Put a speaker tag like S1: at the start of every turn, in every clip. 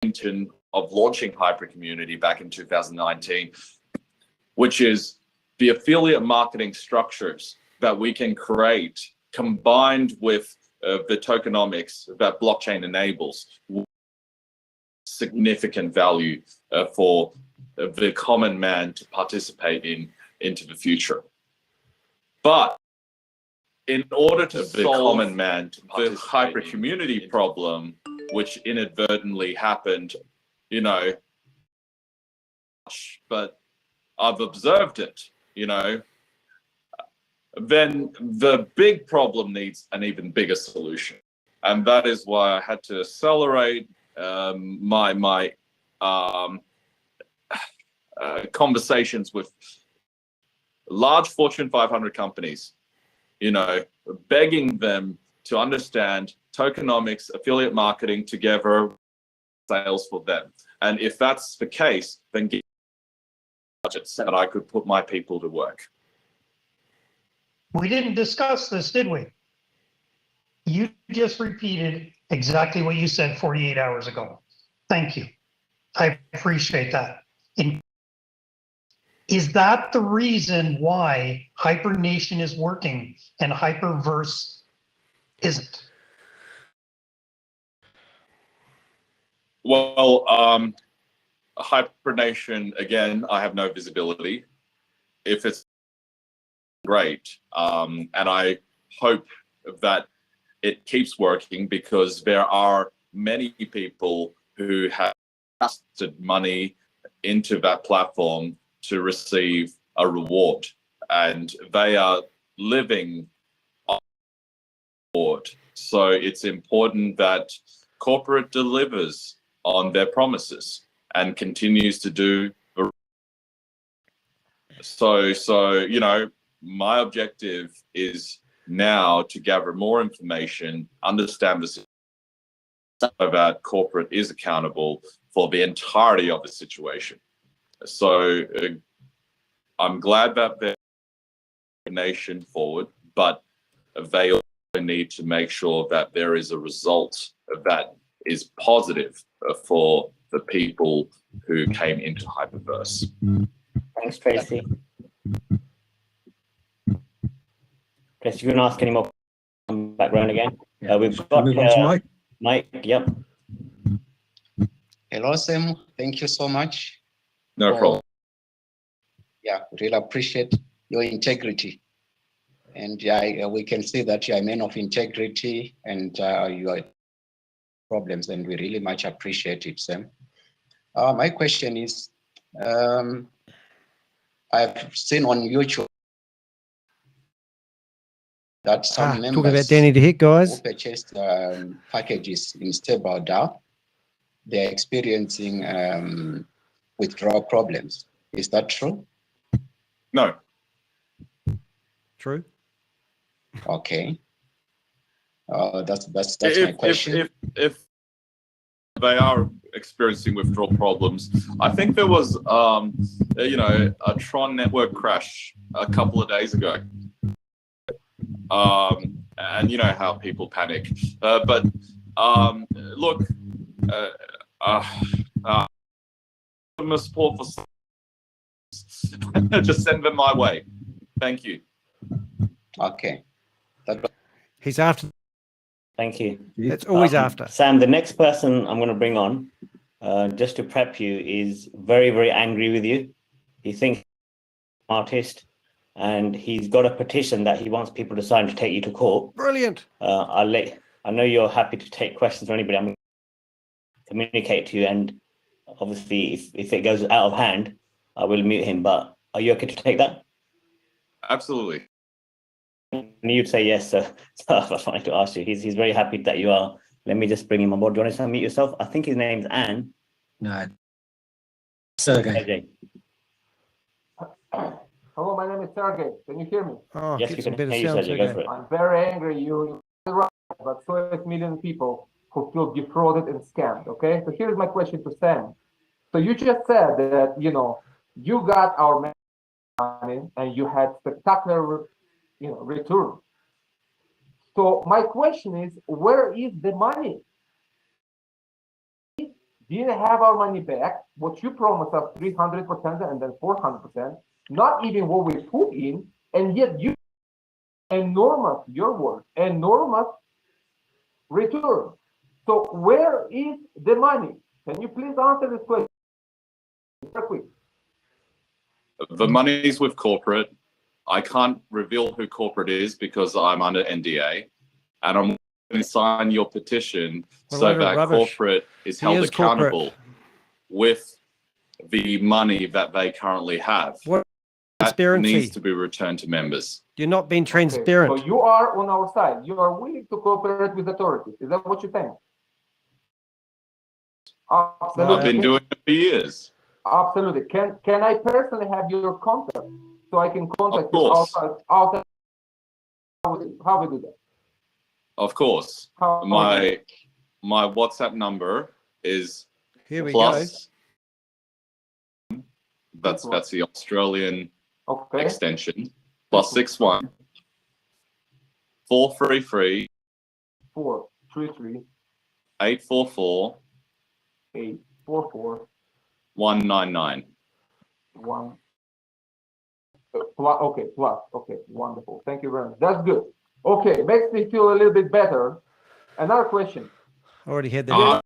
S1: of launching Hyper Community back in 2019, which is the affiliate marketing structures that we can create combined with the tokenomics that blockchain enables significant value for the common man to participate into the future. But in order to solve the hyper community problem, which inadvertently happened, you know, but I've observed it, you know, then the big problem needs an even bigger solution. And that is why I had to accelerate my conversations with large Fortune 500 companies, you know, begging them to understand tokenomics, affiliate marketing together, sales for them. And if that's the case, then get budgets that I could put my people to work.
S2: We didn't discuss this, did we? You just repeated exactly what you said 48 hours ago. Thank you. I appreciate that. Is that the reason why HyperNation is working and HyperVerse isn't?
S1: Well, HyperNation, again, I have no visibility. If it's great, and I hope that it keeps working, because there are many people who have invested money into that platform to receive a reward, and they are living on board. So it's important that corporate delivers on their promises and continues to do. So you know, my objective is now to gather more information, understand the situation, that corporate is accountable for the entirety of the situation. So I'm glad that they're nation forward, but they also need to make sure that there is a result that is positive for the people who came into HyperVerse.
S3: Thanks, Tracy. Tracy, you can ask any more background again.
S4: Yeah.
S3: We've got Mike. Yep.
S5: Hello, Sam. Thank you so much.
S1: No problem.
S5: Yeah, really appreciate your integrity. And we can see that you are a man of integrity and your problems, and we really much appreciate it, Sam. My question is, I've seen on YouTube that some members
S4: talking about Danny to hit, guys,
S5: who purchased packages in Stable DAO, they're experiencing withdrawal problems. Is that true?
S1: No.
S4: True.
S5: Okay. That's my question.
S1: If they are experiencing withdrawal problems, I think there was you know, a Tron network crash a couple of days ago. And you know how people panic. But look, support for just send them my way. Thank you.
S5: Okay.
S4: He's after.
S3: Thank you.
S4: It's always after.
S3: Sam, the next person I'm going to bring on, just to prep you, is very, very angry with you. He thinks you're an artist, and he's got a petition that he wants people to sign to take you to court.
S4: Brilliant.
S3: I know you're happy to take questions from anybody. I'm going to communicate to you, and obviously, if it goes out of hand, I will mute him. But are you okay to take that?
S1: Absolutely.
S3: And you'd say yes, so I wanted to ask you. He's very happy that you are. Let me just bring him on board. Do you want to unmute yourself? I think his name's Anne.
S4: No. Sergey.
S6: Hello, my name is Sergey. Can you hear me?
S4: Oh,
S3: Yes, you can hear you, Sergey. Go for it.
S6: I'm very angry. You're right, but so is million people who feel defrauded and scammed. Okay, so here's my question to Sam. So you just said that, you know, you got our money and you had spectacular, you know, return. So my question is, where is the money? didn't have our money back. What you promised us 300% and then 400%, not even what we put in, and yet you enormous, your word, enormous return. So where is the money? Can you please answer this question? Very quick.
S1: The money's with corporate. I can't reveal who corporate is because I'm under NDA, and I'm going to sign your petition so that corporate is held accountable with the money that they currently have.
S4: What
S1: that
S4: transparency
S1: needs to be returned to members.
S4: You're not being transparent.
S6: Okay, so you are on our side. You are willing to cooperate with authorities. Is that what you think? Absolutely.
S1: I've been doing it for years.
S6: Absolutely. Can I personally have your contact so I can contact
S1: Of course.
S6: you outside? How we do that?
S1: Of course.
S6: How
S1: My WhatsApp number is
S4: Here we
S1: plus. That's the Australian
S6: okay.
S1: extension. +61 433
S6: 433
S1: 844
S6: 844
S1: 199.
S6: 1 plus. Okay, plus. Okay, wonderful. Thank you very much. That's good. Okay, makes me feel a little bit better. Another question.
S4: go. Already had that.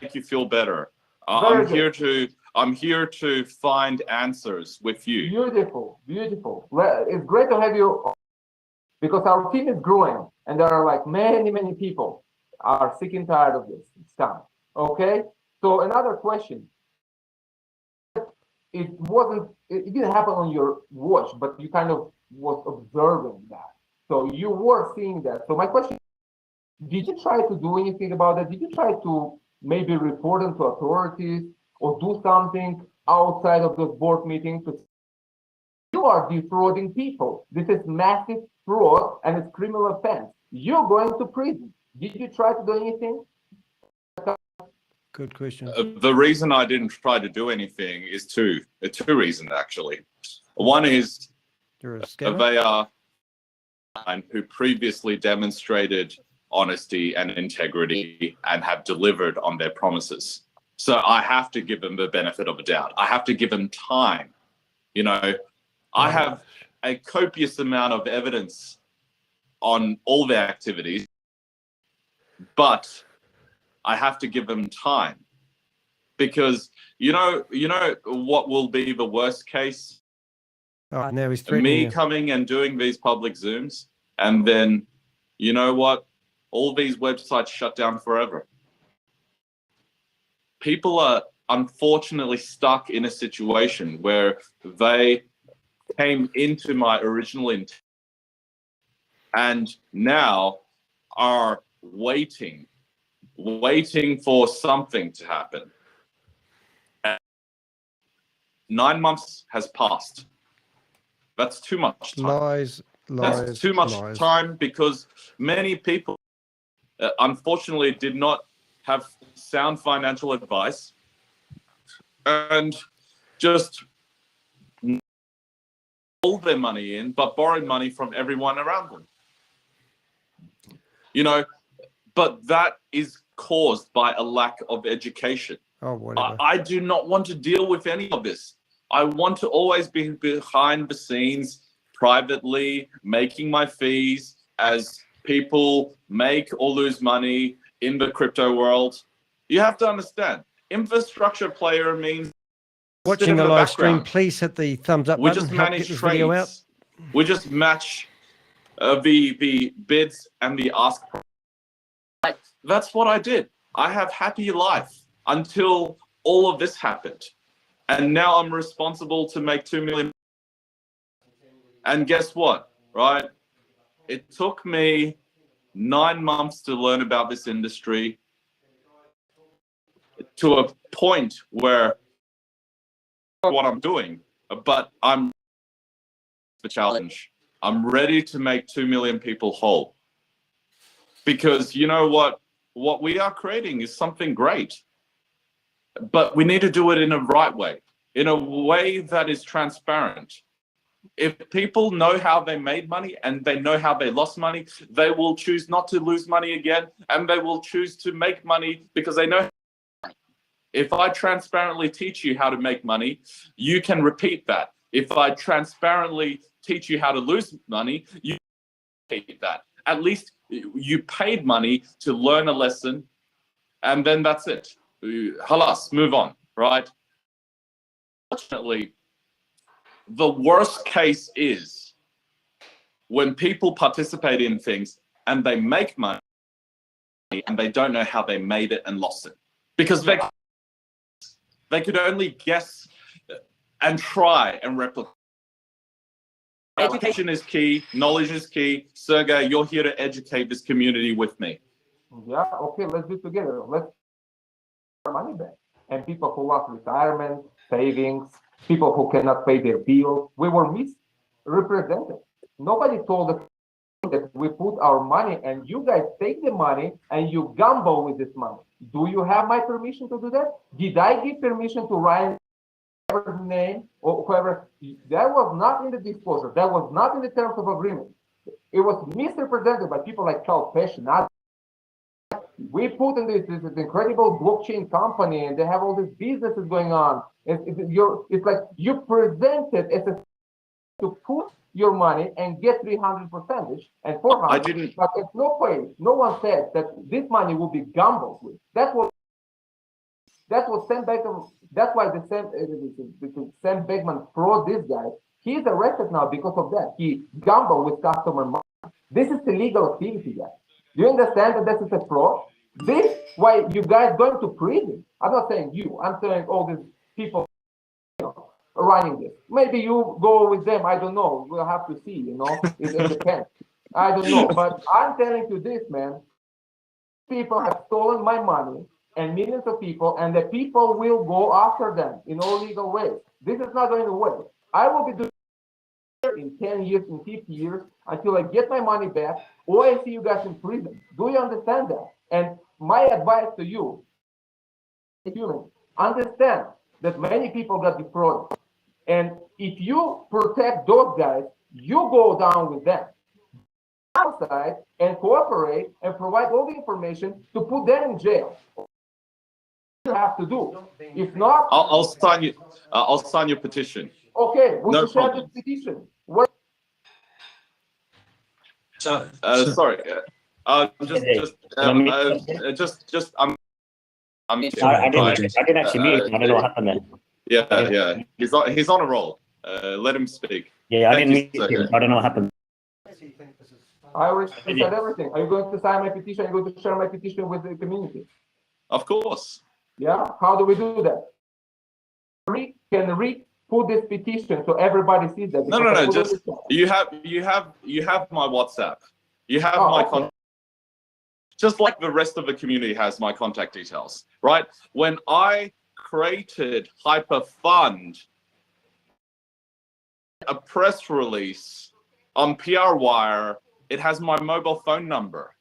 S1: Make you feel better.
S6: Very
S1: I'm here to find answers with you.
S6: Beautiful, beautiful. Well, it's great to have you because our team is growing and there are like many people are sick and tired of this. It's time. Okay. So another question. It didn't happen on your watch, but you kind of was observing that. So you were seeing that. So my question, did you try to do anything about that? Did you try to maybe report them to authorities or do something outside of those board meetings? You are defrauding people. This is massive fraud and it's criminal offense. You're going to prison. Did you try to do anything?
S4: Good question.
S1: The reason I didn't try to do anything is two reasons actually. One is
S4: You're a scammer.
S1: they are who previously demonstrated honesty and integrity and have delivered on their promises. So I have to give them the benefit of a doubt. I have to give them time. You know, I have a copious amount of evidence on all their activities, but I have to give them time because you know what will be the worst case?
S4: Oh, now he's threatening
S1: Me
S4: you.
S1: coming and doing these public Zooms, and then you know what? All these websites shut down forever. People are unfortunately stuck in a situation where they came into my original intent and now are waiting for something to happen. And 9 months has passed. That's too much time.
S4: Lies.
S1: That's too much time because many people, unfortunately, did not have sound financial advice and just hold their money in, but borrowed money from everyone around them. You know, but that is caused by a lack of education.
S4: Oh, whatever.
S1: I do not want to deal with any of this. I want to always be behind the scenes, privately, making my fees as people make or lose money in the crypto world. You have to understand, infrastructure player means
S4: Watching the live stream, please hit the thumbs up
S1: we
S4: button.
S1: just
S4: Help
S1: manage
S4: get this video out.
S1: trades. We just match the bids and the ask. That's what I did. I have happy life until all of this happened. And now I'm responsible to make 2 million. And guess what, right? It took me 9 months to learn about this industry to a point where what I'm doing, but I'm the challenge. I'm ready to make 2 million people whole. Because you know what we are creating is something great. But we need to do it in a right way, in a way that is transparent. If people know how they made money and they know how they lost money, they will choose not to lose money again, and they will choose to make money because they know. If I transparently teach you how to make money, you can repeat that. If I transparently teach you how to lose money, you repeat that. At least you paid money to learn a lesson, and then that's it. Halas, move on, right? Unfortunately, the worst case is when people participate in things and they make money and they don't know how they made it and lost it. Because they could only guess and try and replicate. Education is key, knowledge is key. Sergey, you're here to educate this community with me.
S6: Yeah, okay, let's do it together. Let's get our money back. And people who lost retirement, savings, people who cannot pay their bills, we were misrepresented. Nobody told us that we put our money and you guys take the money and you gamble with this money. Do you have my permission to do that? Did I give permission to Ryan, whoever's name or whoever? That was not in the disclosure. That was not in the terms of agreement. It was misrepresented by people like Charles Pesci. We put in this incredible blockchain company and they have all these businesses going on. It's like you presented as a to put your money and get 300% and 400.
S1: I didn't.
S6: But at no point, no one said that this money will be gambled with. That was Sam Beckman. That's why the Sam Beckman fraud this guy. He's arrested now because of that. He gambled with customer money. This is illegal activity, guys. Do you understand that this is a fraud? This why you guys going to prison. I'm not saying you. I'm saying all these people, running this. Maybe you go with them. I don't know. We'll have to see. It depends. I don't know. But I'm telling you this, man. People have stolen my money and millions of people, and the people will go after them in all legal ways. This is not going away. I will be doing it in 10 years, in 50 years, until I get my money back, or I see you guys in prison. Do you understand that? And my advice to you, humans, understand that many people got defrauded. And if you protect those guys, you go down with them outside and cooperate and provide all the information to put them in jail. You have to do. If not,
S1: I'll sign you. I'll sign your petition.
S6: okay, we'll
S1: No
S6: share
S1: problem.
S6: the petition. What?
S1: Sorry. I'm.
S3: I didn't actually mute him. I don't know what happened there.
S1: Yeah. He's on a roll. Let him speak.
S3: Yeah, I
S1: Thank
S3: didn't
S1: you,
S3: mute
S1: sir.
S3: him. I don't know what happened.
S6: I already said everything. Are you going to sign my petition? Are you going to share my petition with the community?
S1: Of course.
S6: Yeah. How do we do that? Can Rick put this petition so everybody sees that?
S1: No. Just you have my WhatsApp. You have my contact. Just like the rest of the community has my contact details, right? When I created HyperFund, a press release on PR Wire, it has my mobile phone number.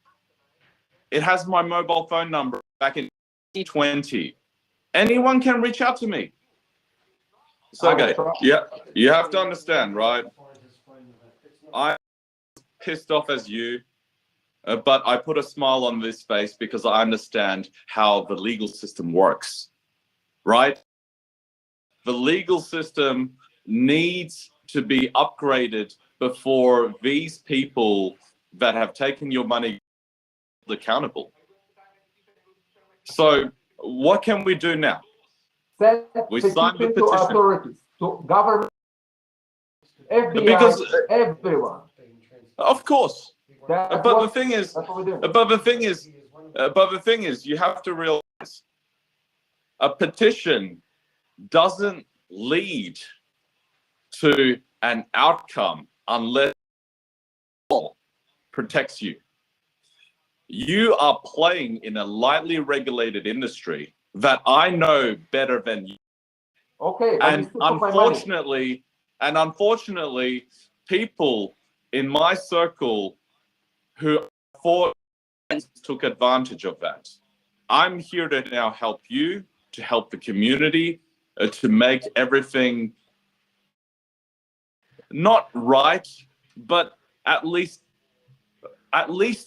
S1: It has my mobile phone number back in 2020. Anyone can reach out to me. So, okay, yeah, you have to understand, right? I'm pissed off as you, but I put a smile on this face because I understand how the legal system works, right? The legal system needs to be upgraded before these people that have taken your money are accountable. So what can we do now? We signed the petition.
S6: To authorities, to government, FBI,
S1: because
S6: everyone.
S1: Of course.
S6: But
S1: the thing is, you have to realize a petition doesn't lead to an outcome unless the law protects you. You are playing in a lightly regulated industry that I know better than you.
S6: Okay.
S1: And unfortunately, people in my circle who took advantage of that. I'm here to now help you, to help the community, to make everything not right, but at least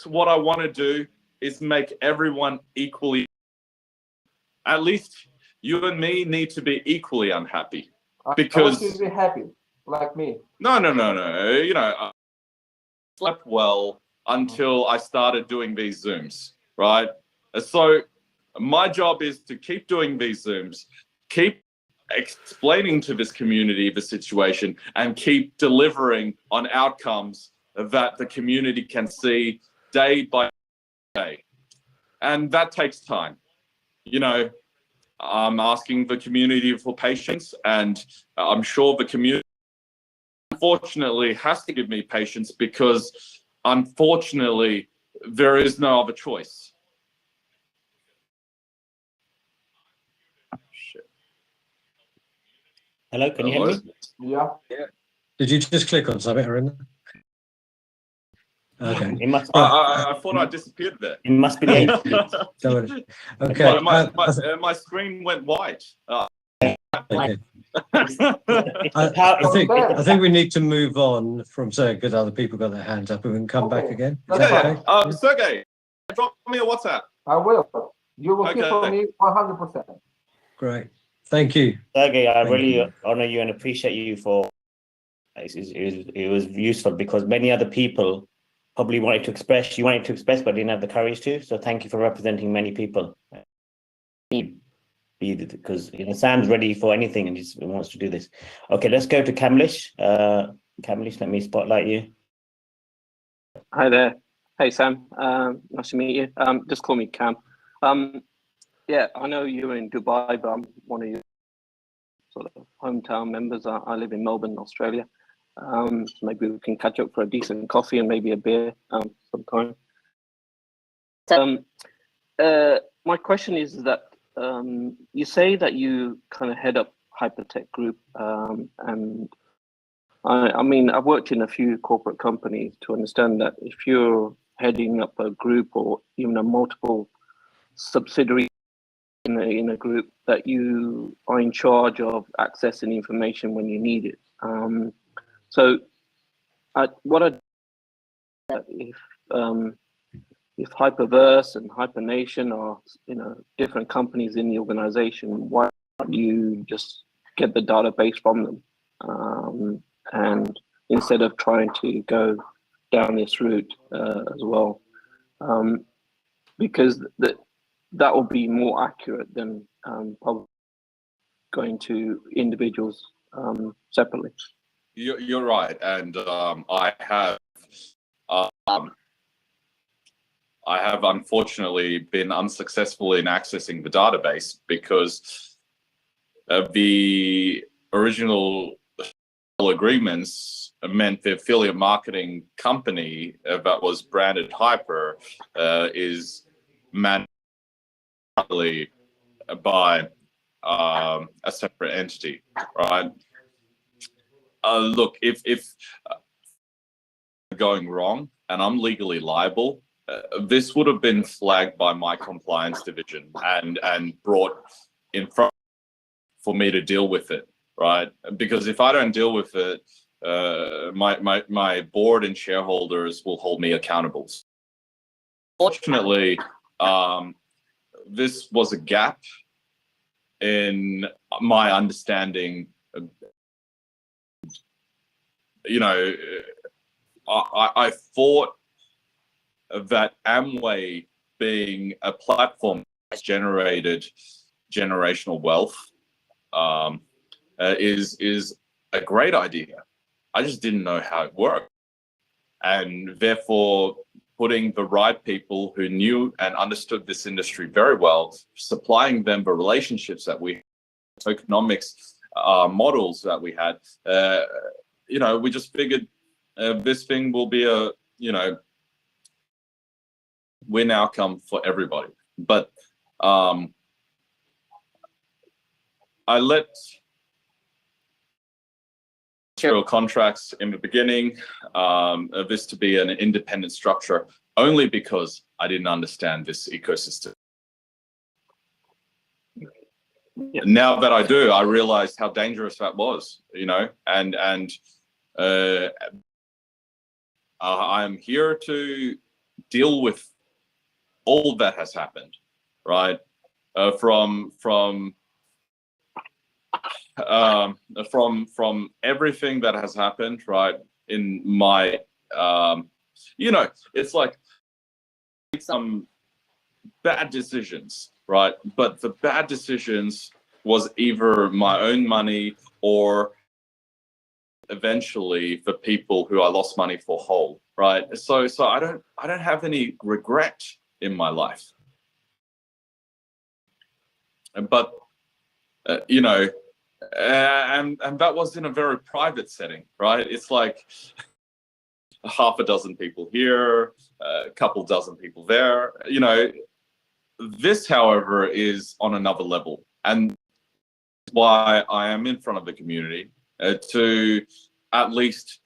S1: what I want to do is make everyone equally. At least you and me need to be equally unhappy.
S6: I
S1: Because
S6: want you to be happy, like me.
S1: no. You know, I slept well until I started doing these Zooms, right? So my job is to keep doing these Zooms, keep explaining to this community the situation, and keep delivering on outcomes that the community can see day by day. And that takes time. You know, I'm asking the community for patience, and I'm sure the community unfortunately has to give me patience, because unfortunately there is no other choice. Shit.
S3: Hello, can you hear me?
S6: Yeah.
S7: Did you just click on something, Arina? Okay.
S3: It must be,
S1: I thought I disappeared there.
S3: it must be the internet.
S7: Don't worry. Okay.
S1: My screen went white.
S7: Okay.
S3: It's
S7: I think we need to move on from saying because other people got their hands up and we can come back
S6: Okay.
S7: again. Is
S6: That's
S7: that
S6: fine.
S7: okay?
S1: Sergey, drop me a WhatsApp.
S6: I will. You will hear
S1: Okay.
S6: from me 100%.
S7: Great. Thank you.
S3: Sergey, I
S7: Thank
S3: really
S7: you.
S3: honor you and appreciate you for it was useful, because many other people probably wanted to express, you wanted to express, but didn't have the courage to. So thank you for representing many people. Because Sam's ready for anything and he wants to do this. Okay, let's go to Kamlesh. Kamlesh, let me spotlight you.
S8: Hi there. Hey Sam, nice to meet you. Just call me Cam. Yeah, I know you're in Dubai, but I'm one of your sort of hometown members. I live in Melbourne, Australia. So maybe we can catch up for a decent coffee and maybe a beer sometime. My question is that you say that you kind of head up HyperTech Group, and I mean, I've worked in a few corporate companies to understand that if you're heading up a group or even a multiple subsidiary in a group, that you are in charge of accessing information when you need it. So what if HyperVerse and HyperNation are different companies in the organization, why don't you just get the database from them, and instead of trying to go down this route as well, because that will be more accurate than probably going to individuals separately.
S1: You're right, and I have unfortunately been unsuccessful in accessing the database because the original agreements meant the affiliate marketing company that was branded Hyper is managed by a separate entity, right? Look, if going wrong and I'm legally liable, this would have been flagged by my compliance division and brought in front for me to deal with it, right? Because if I don't deal with it, my board and shareholders will hold me accountable. Fortunately, this was a gap in my understanding. I thought that Amway being a platform that's generated generational wealth is a great idea. I just didn't know how it worked. And therefore, putting the right people who knew and understood this industry very well, supplying them the relationships that we, tokenomics models that we had, we just figured this thing will be a, win outcome for everybody. But I let contracts in the beginning this to be an independent structure only because I didn't understand this ecosystem. Yeah. Now that I do, I realized how dangerous that was, and I'm here to deal with all that has happened, right? From from everything that has happened, right, in my, it's like some bad decisions, right? But the bad decisions was either my own money or eventually the people who I lost money for whole, right? So I don't have any regret in my life. But and that was in a very private setting, right? It's like half a dozen people here, a couple dozen people there. This, however, is on another level, and why I am in front of the community to at least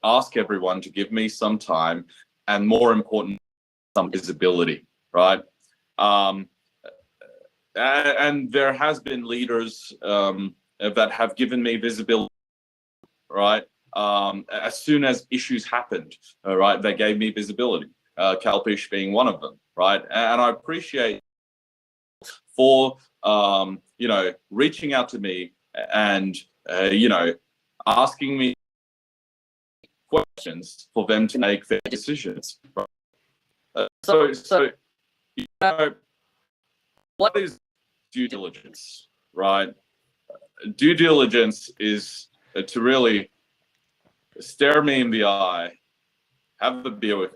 S1: ask everyone to give me some time, and more important, some visibility, right? And there has been leaders that have given me visibility, right? As soon as issues happened, right, they gave me visibility. Kalpish being one of them, right? And I appreciate for reaching out to me and asking me questions for them to make their decisions. Right? What is due diligence, right? Due diligence is to really stare me in the eye, have a beer with,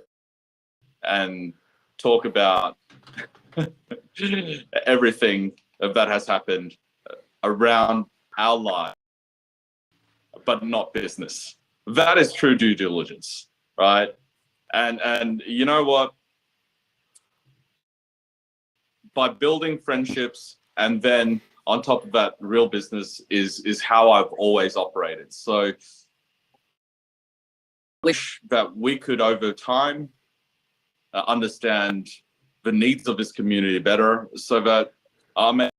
S1: and talk about everything that has happened around our lives, but not business. That is true due diligence, right? And you know what? By building friendships, and then on top of that, real business is how I've always operated. So I wish that we could, over time, understand the needs of this community better, so that I may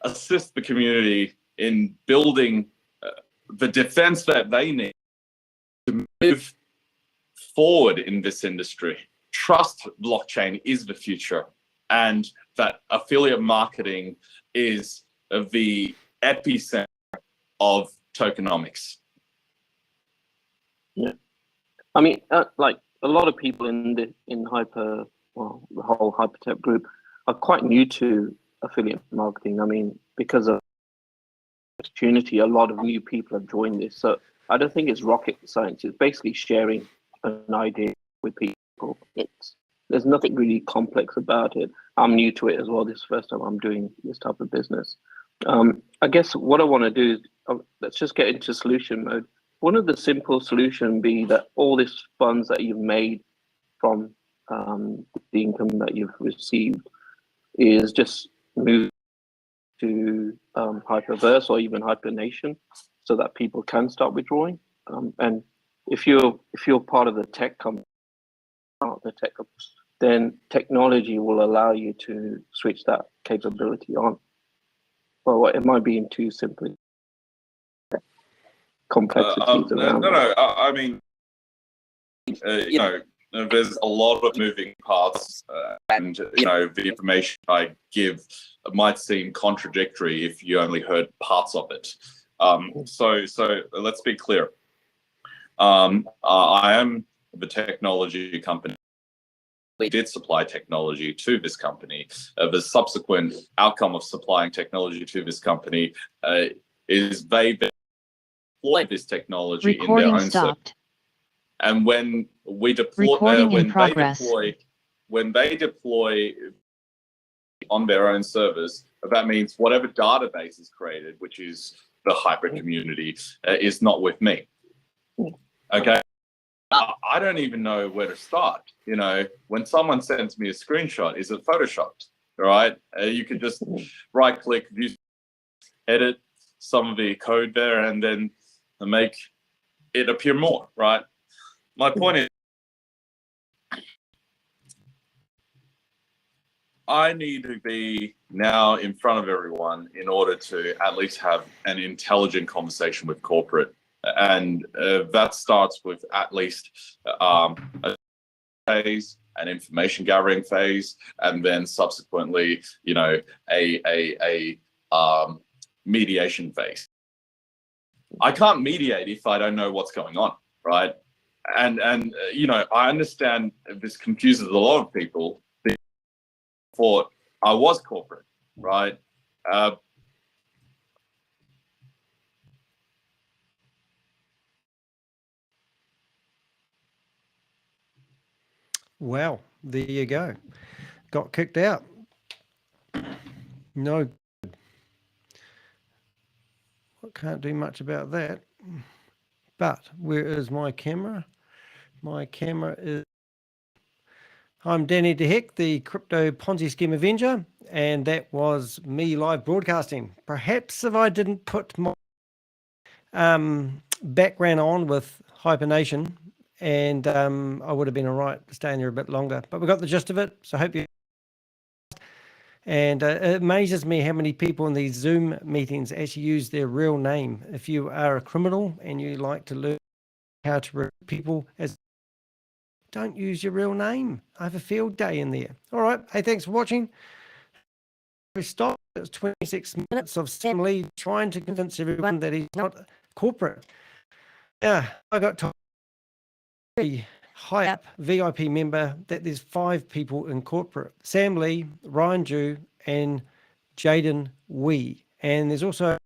S1: assist the community in building the defense that they need to move forward in this industry. Trust blockchain is the future, and that affiliate marketing is the epicenter of tokenomics.
S8: Yeah, I mean, like a lot of people in the whole HyperTech group are quite new to affiliate marketing. I mean, because of opportunity, a lot of new people have joined this. So I don't think it's rocket science. It's basically sharing an idea with people. There's nothing really complex about it. I'm new to it as well. This is the first time I'm doing this type of business. I guess what I want to do is let's just get into solution mode. One of the simple solutions be that all these funds that you've made from the income that you've received is just move to HyperVerse or even HyperNation, so that people can start withdrawing. And if you're part of the tech company, then technology will allow you to switch that capability on. Well, it might be in too simply complexities around.
S1: No. I mean, there's a lot of moving parts, and the information I give might seem contradictory if you only heard parts of it. So let's be clear. I am the technology company. We did supply technology to this company. The subsequent outcome of supplying technology to this company is they deploy this technology in their own service. And when we deploy, when they deploy on their own service, that means whatever database is created, which is the Hyper community, is not with me. Okay. I don't even know where to start. When someone sends me a screenshot, is it photoshopped? All right. You can just right click, edit some of the code there, and then make it appear more, right? My point is, I need to be now in front of everyone in order to at least have an intelligent conversation with corporate. And that starts with at least a phase, an information gathering phase, and then subsequently, a mediation phase. I can't mediate if I don't know what's going on, right? And you know, I understand this confuses a lot of people. Thought I was corporate, right?
S4: Well, there you go. Got kicked out. No. I can't do much about that. But where is my camera? My camera is... I'm Danny DeHeck, the Crypto Ponzi Scheme Avenger, and that was me live broadcasting. Perhaps if I didn't put my background on with HyperNation, and I would have been all right staying there a bit longer. But we got the gist of it, so I hope you... And it amazes me how many people in these Zoom meetings actually use their real name. If you are a criminal and you like to learn how to recruit people, don't use your real name. I have a field day in there. All right. Hey, thanks for watching. We stopped. It's 26 minutes of Sam Lee trying to convince everyone that he's not corporate. Yeah, I got told a high up VIP member that there's 5 people in corporate: Sam Lee, Ryan Ju, and Jayden Wei. And there's also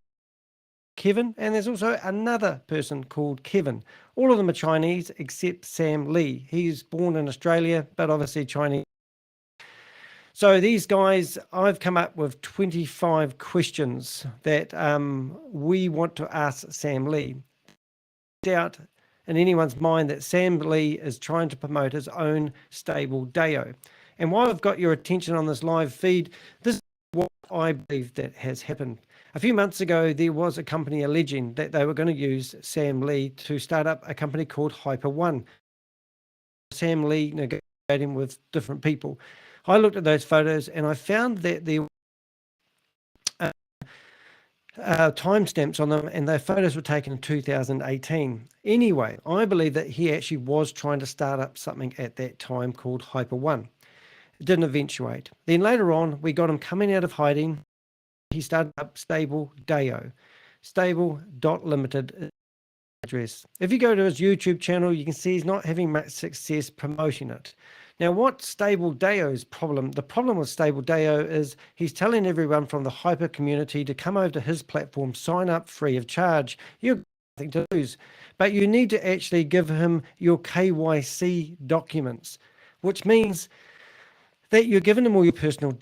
S4: Kevin, and there's also another person called Kevin. All of them are Chinese except Sam Lee. He's born in Australia, but obviously Chinese. So these guys, I've come up with 25 questions that we want to ask Sam Lee. Doubt in anyone's mind that Sam Lee is trying to promote his own stable DAO. And while I've got your attention on this live feed, this is what I believe that has happened. A few months ago, there was a company alleging that they were going to use Sam Lee to start up a company called HyperOne. Sam Lee negotiating with different people. I looked at those photos and I found that there were timestamps on them, and their photos were taken in 2018. Anyway, I believe that he actually was trying to start up something at that time called HyperOne. It didn't eventuate. Then later on, we got him coming out of hiding. He started up Stable DAO, stable.limited address. If you go to his YouTube channel, you can see he's not having much success promoting it. Now, what Stable DAO's problem? The problem with Stable DAO is he's telling everyone from the Hyper community to come over to his platform, sign up free of charge. You've got nothing to lose, but you need to actually give him your KYC documents, which means that you're giving him all your personal.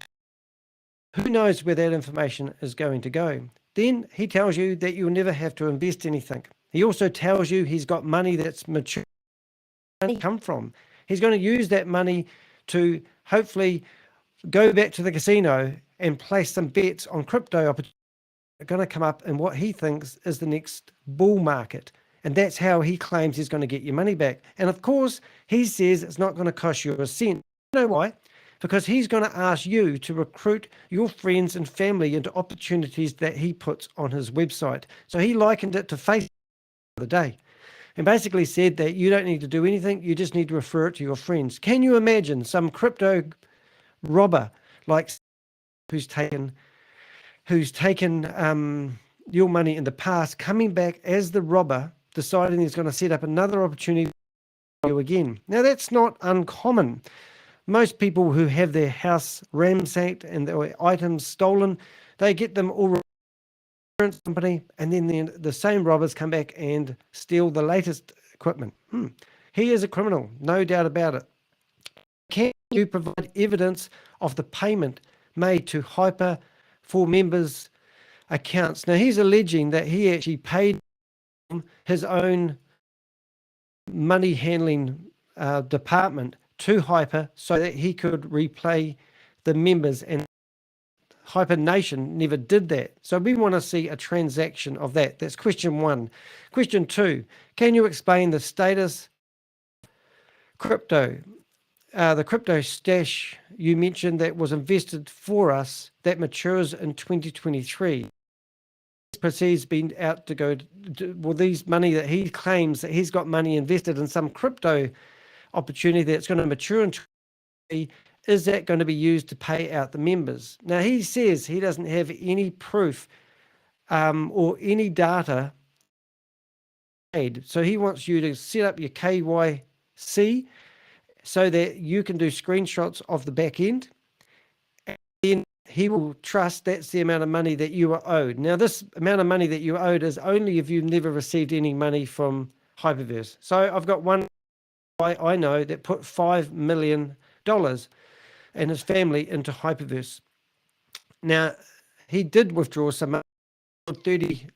S4: Who knows where that information is going to go? Then he tells you that you'll never have to invest anything. He also tells you he's got money that's mature. Where does it come from? He's going to use that money to hopefully go back to the casino and place some bets on crypto opportunities that are going to come up in what he thinks is the next bull market. And that's how he claims he's going to get your money back. And of course, he says it's not going to cost you a cent. You know why? Because he's going to ask you to recruit your friends and family into opportunities that he puts on his website. So he likened it to Facebook the other day and basically said that you don't need to do anything. You just need to refer it to your friends. Can you imagine some crypto robber like who's taken your money in the past, coming back as the robber, deciding he's going to set up another opportunity for you again? Now, that's not uncommon. Most people who have their house ransacked and their items stolen, they get them all insurance company, and then the same robbers come back and steal the latest equipment. He is a criminal, no doubt about it. Can you provide evidence of the payment made to Hyper for members' accounts? Now, he's alleging that he actually paid his own money handling department to Hyper so that he could replay the members, and HyperNation never did that. So we want to see a transaction of that. That's question 1. Question 2, can you explain the status crypto? The crypto stash you mentioned that was invested for us that matures in 2023. Proceeds been out to go well, these money that he claims that he's got money invested in some crypto opportunity that's going to mature in 2023. Is that going to be used to pay out the members? Now, he says he doesn't have any proof or any data. So he wants you to set up your KYC so that you can do screenshots of the back end. And then he will trust that's the amount of money that you are owed. Now, this amount of money that you are owed is only if you've never received any money from HyperVerse. So I've got one guy I know that put $5 million and his family into HyperVerse. Now, he did withdraw some money,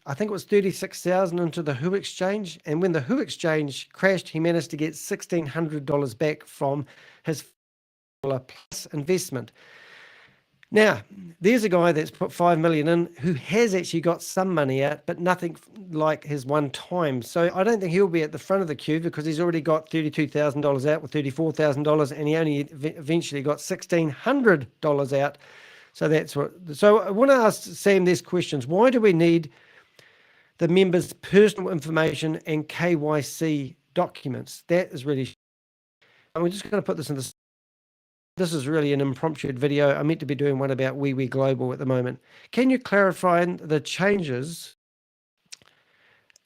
S4: I think it was 36,000 into the WHO exchange. And when the WHO exchange crashed, he managed to get $1,600 back from his plus investment. Now, there's a guy that's put 5 million in who has actually got some money out, but nothing like his one time. So I don't think he'll be at the front of the queue because he's already got $32,000 out with $34,000, and he only eventually got $1,600 out. So that's what. So I want to ask Sam these questions. Why do we need the members' personal information and KYC documents? That is really. And we're just going to put this in this. This is really an impromptu video. I meant to be doing one about wewe.Global at the moment. Can you clarify the changes?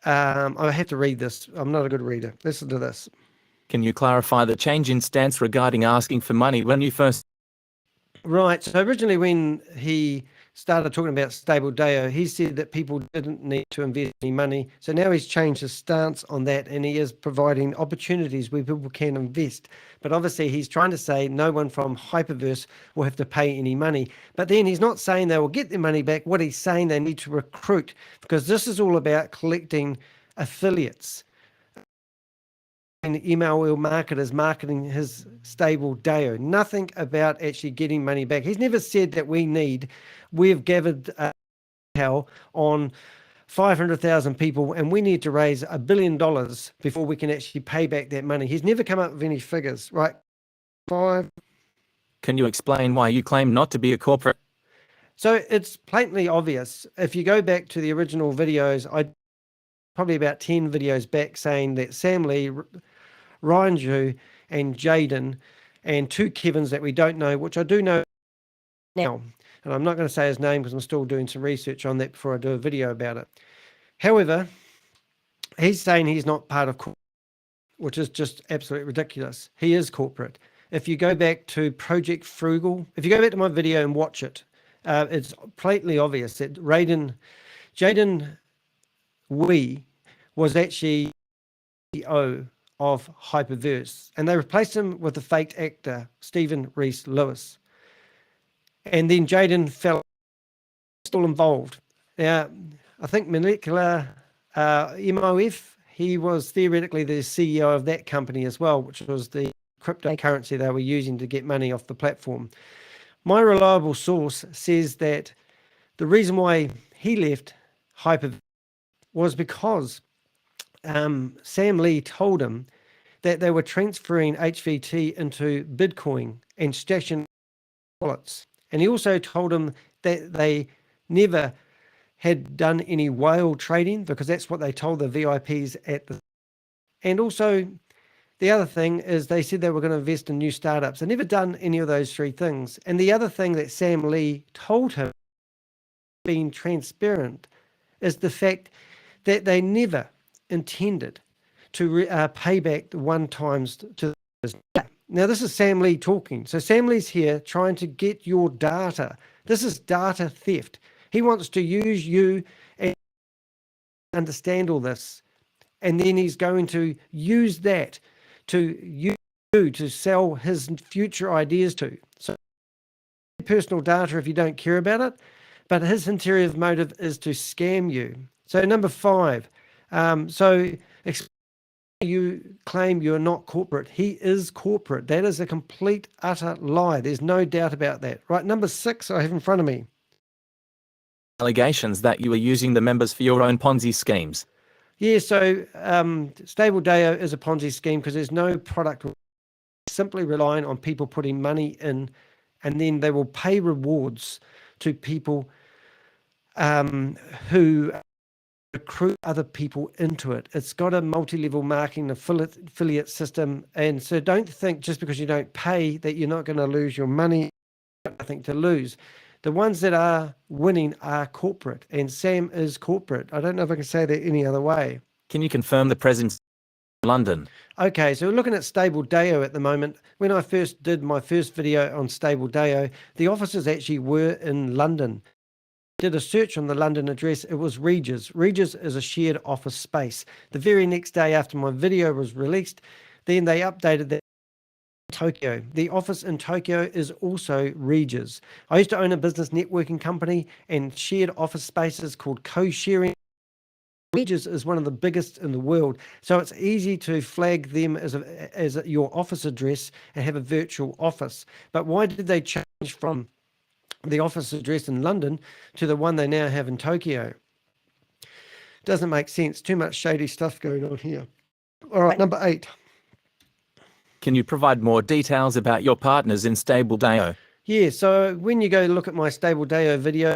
S4: I have to read this. I'm not a good reader. Listen to this.
S9: Can you clarify the change in stance regarding asking for money when you first?
S4: Right. So originally when he started talking about stable DAO, he said that people didn't need to invest any money. So now he's changed his stance on that, and he is providing opportunities where people can invest. But obviously he's trying to say no one from HyperVerse will have to pay any money. But then he's not saying they will get their money back. What he's saying, they need to recruit, because this is all about collecting affiliates. And email marketers marketing his stable DAO. Nothing about actually getting money back. He's never said that we've gathered hell on 500,000 people and we need to raise $1 billion before we can actually pay back that money. He's never come up with any figures, right? Can
S9: you explain why you claim not to be a corporate?
S4: So it's blatantly obvious. If you go back to the original videos, I probably about 10 videos back saying that Sam Lee, Ryan Zhu, and Jayden, and two Kevins that we don't know, which I do know now. And I'm not going to say his name because I'm still doing some research on that before I do a video about it. However, he's saying he's not part of corporate, which is just absolutely ridiculous. He is corporate. If you go back to Project Frugal, if you go back to my video and watch it, it's blatantly obvious that Jayden Wei was actually CEO of HyperVerse, and they replaced him with the faked actor Stephen Reese Lewis. And then Jayden fell, still involved. Now, I think Molecular MOF, he was theoretically the CEO of that company as well, which was the cryptocurrency they were using to get money off the platform. My reliable source says that the reason why he left HyperVerse was because Sam Lee told him that they were transferring HVT into Bitcoin and stashing wallets. And he also told him that they never had done any whale trading because that's what they told the VIPs at the. And also the other thing is they said they were going to invest in new startups. They never done any of those three things. And the other thing that Sam Lee told him, being transparent, is the fact that they never intended to pay back the one times to the. Now, this is Sam Lee talking. So Sam Lee's here trying to get your data. This is data theft. He wants to use you and understand all this. And then he's going to use that to use you to sell his future ideas to. So personal data if you don't care about it. But his interior motive is to scam you. So number 5. You claim you're not corporate. He is corporate. That is a complete, utter lie. There's no doubt about that. Right, number 6 I have in front of me.
S9: Allegations that you are using the members for your own Ponzi schemes.
S4: Yeah, so Stable DAO is a Ponzi scheme because there's no product. Simply relying on people putting money in, and then they will pay rewards to people who recruit other people into it. It's got a multi-level marketing affiliate system, and so don't think just because you don't pay that you're not going to lose your money. Nothing to lose. The ones that are winning are corporate, and Sam is corporate. I don't know if I can say that any other way.
S9: Can you confirm the presence in London?
S4: Okay, so we're looking at Stable Deo at the moment. When I first did my first video on Stable Deo, the offices actually were in London. Did a search on the London address, it was Regis. Regis is a shared office space. The very next day after my video was released, then they updated that Tokyo. The office in Tokyo is also Regis. I used to own a business networking company and shared office spaces called co-sharing. Regis is one of the biggest in the world, so it's easy to flag them as your office address and have a virtual office. But why did they change from the office address in London to the one they now have in Tokyo? Doesn't make sense. Too much shady stuff going on here. All right, number 8.
S9: Can you provide more details about your partners in Stable Deo?
S4: Yeah, so when you go look at my Stable Deo video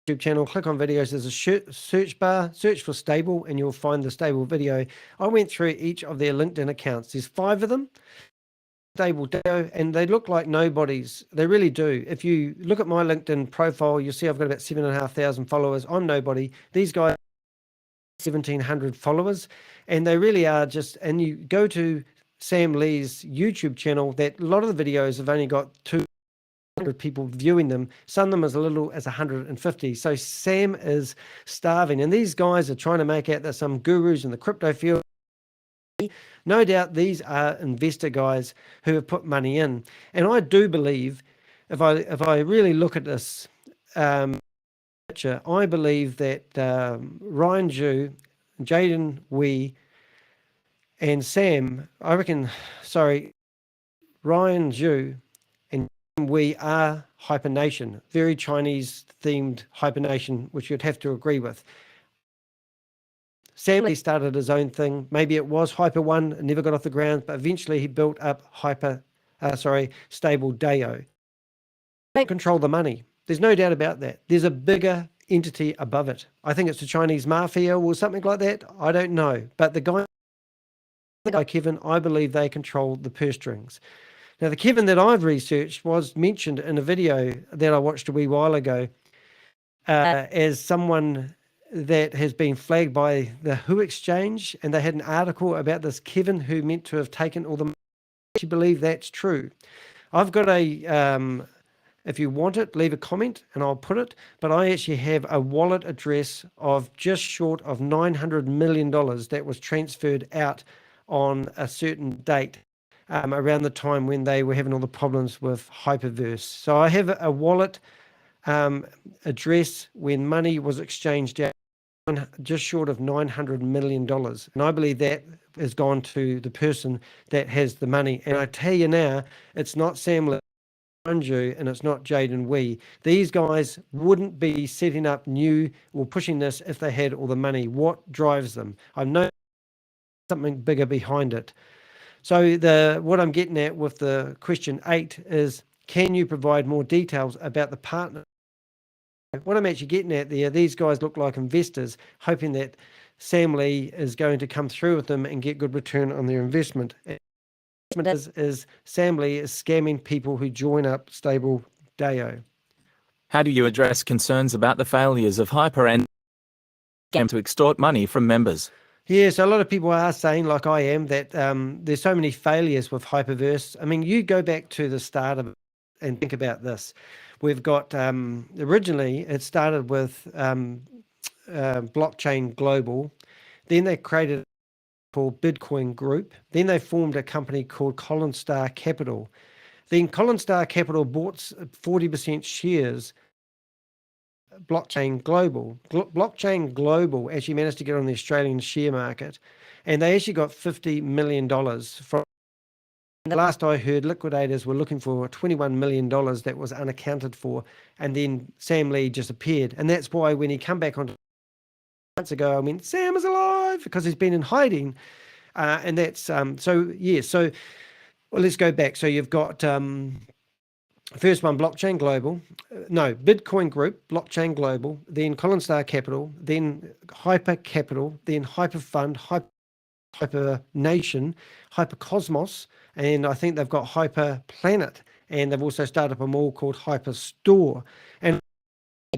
S4: YouTube channel, click on videos, there's a search bar, search for Stable, and you'll find the Stable video. I went through each of their LinkedIn accounts. There's 5 of them, Stable Deo, and they look like nobodies. They really do. If you look at my LinkedIn profile, you'll see I've got about 7,500 followers. I'm nobody. These guys, 1,700 followers, and they really are just, and you go to Sam Lee's YouTube channel, that a lot of the videos have only got 200 people viewing them. Some of them as little as 150. So Sam is starving, and these guys are trying to make out that some gurus in the crypto field. No doubt these are investor guys who have put money in, and I do believe, if I really look at this picture, I believe that Ryan Zhu, Jayden Wei, and Sam, I reckon, sorry, Ryan Zhu and we are HyperNation, very Chinese themed HyperNation, which you'd have to agree with. Sam Lee started his own thing. Maybe it was HyperOne, it never got off the ground, but eventually he built up Stable Deo. They control the money. There's no doubt about that. There's a bigger entity above it. I think it's the Chinese mafia or something like that. I don't know. But the guy Kevin, I believe they control the purse strings. Now, the Kevin that I've researched was mentioned in a video that I watched a wee while ago as someone that has been flagged by the Who Exchange, and they had an article about this Kevin who meant to have taken all the money. I actually believe that's true. I've got a, if you want it, leave a comment and I'll put it, but I actually have a wallet address of just short of $900 million that was transferred out on a certain date around the time when they were having all the problems with HyperVerse. So I have a wallet address when money was exchanged out just short of $900 million. And I believe that has gone to the person that has the money. And I tell you now, it's not Sam Lee and it's not Jayden Wei. These guys wouldn't be setting up new or pushing this if they had all the money. What drives them? I know something bigger behind it. So what I'm getting at with the question 8 is, can you provide more details about the partner? What I'm actually getting at there, these guys look like investors hoping that Sam Lee is going to come through with them and get good return on their investment. Is Sam Lee is scamming people who join up Stable Deo.
S9: How do you address concerns about the failures of Hyper and to extort money from members?
S4: Yeah, so a lot of people are saying, like I am, that there's so many failures with HyperVerse. I mean, you go back to the start of it and think about this. We've got, originally, it started with Blockchain Global. Then they created called HyperTech Group. Then they formed a company called HyperCapital. Then HyperCapital bought 40% shares Blockchain Global. Blockchain Global actually managed to get on the Australian share market, and they actually got $50 million from. The last I heard, liquidators were looking for $21 million that was unaccounted for, and then Sam Lee just appeared, and that's why when he come back on months ago, I mean, Sam is alive because he's been in hiding, and that's so yeah. So well, let's go back. So you've got. First one, Blockchain Global, HyperTech Group, Blockchain Global, then HyperCapital, then HyperCapital, then HyperFund, HyperNation, HyperCosmos, and I think they've got HyperPlanet. and they've also started up a mall called HyperStore, and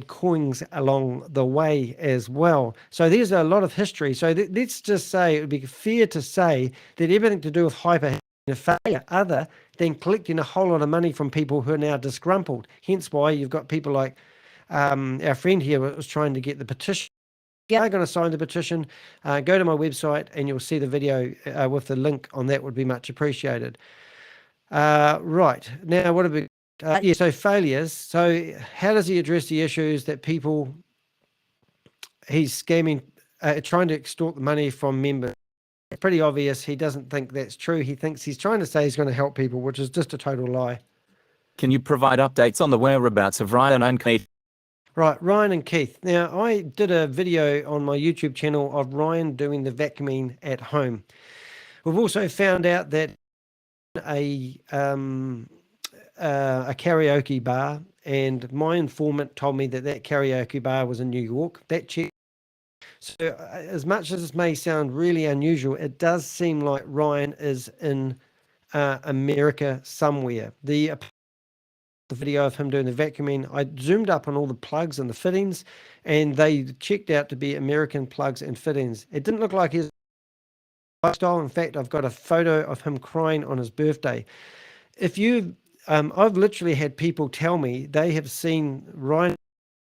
S4: coins along the way as well. So there's a lot of history. So let's just say it would be fair to say that everything to do with Hyper a failure other than collecting a whole lot of money from people who are now disgruntled. Hence why you've got people like our friend here was trying to get the petition. If you are going to sign the petition, go to my website and you'll see the video with the link on that. Would be much appreciated. Right, now what have we yeah, so failures. So how does he address the issues that people, he's scamming, trying to extort the money from members? It's pretty obvious he doesn't think that's true. He thinks he's trying to say he's going to help people, which is just a total lie.
S9: Can you provide updates on the whereabouts of Ryan and Keith?
S4: Right, Ryan and Keith. Now, I did a video on my YouTube channel of Ryan doing the vacuuming at home. We've also found out that a karaoke bar, and my informant told me that that karaoke bar was in New York. That check. So as much as this may sound really unusual, it does seem like Ryan is in America somewhere. The video of him doing the vacuuming, I zoomed up on all the plugs and the fittings, and they checked out to be American plugs and fittings. It didn't look like his lifestyle. In fact, I've got a photo of him crying on his birthday. If you I've literally had people tell me they have seen Ryan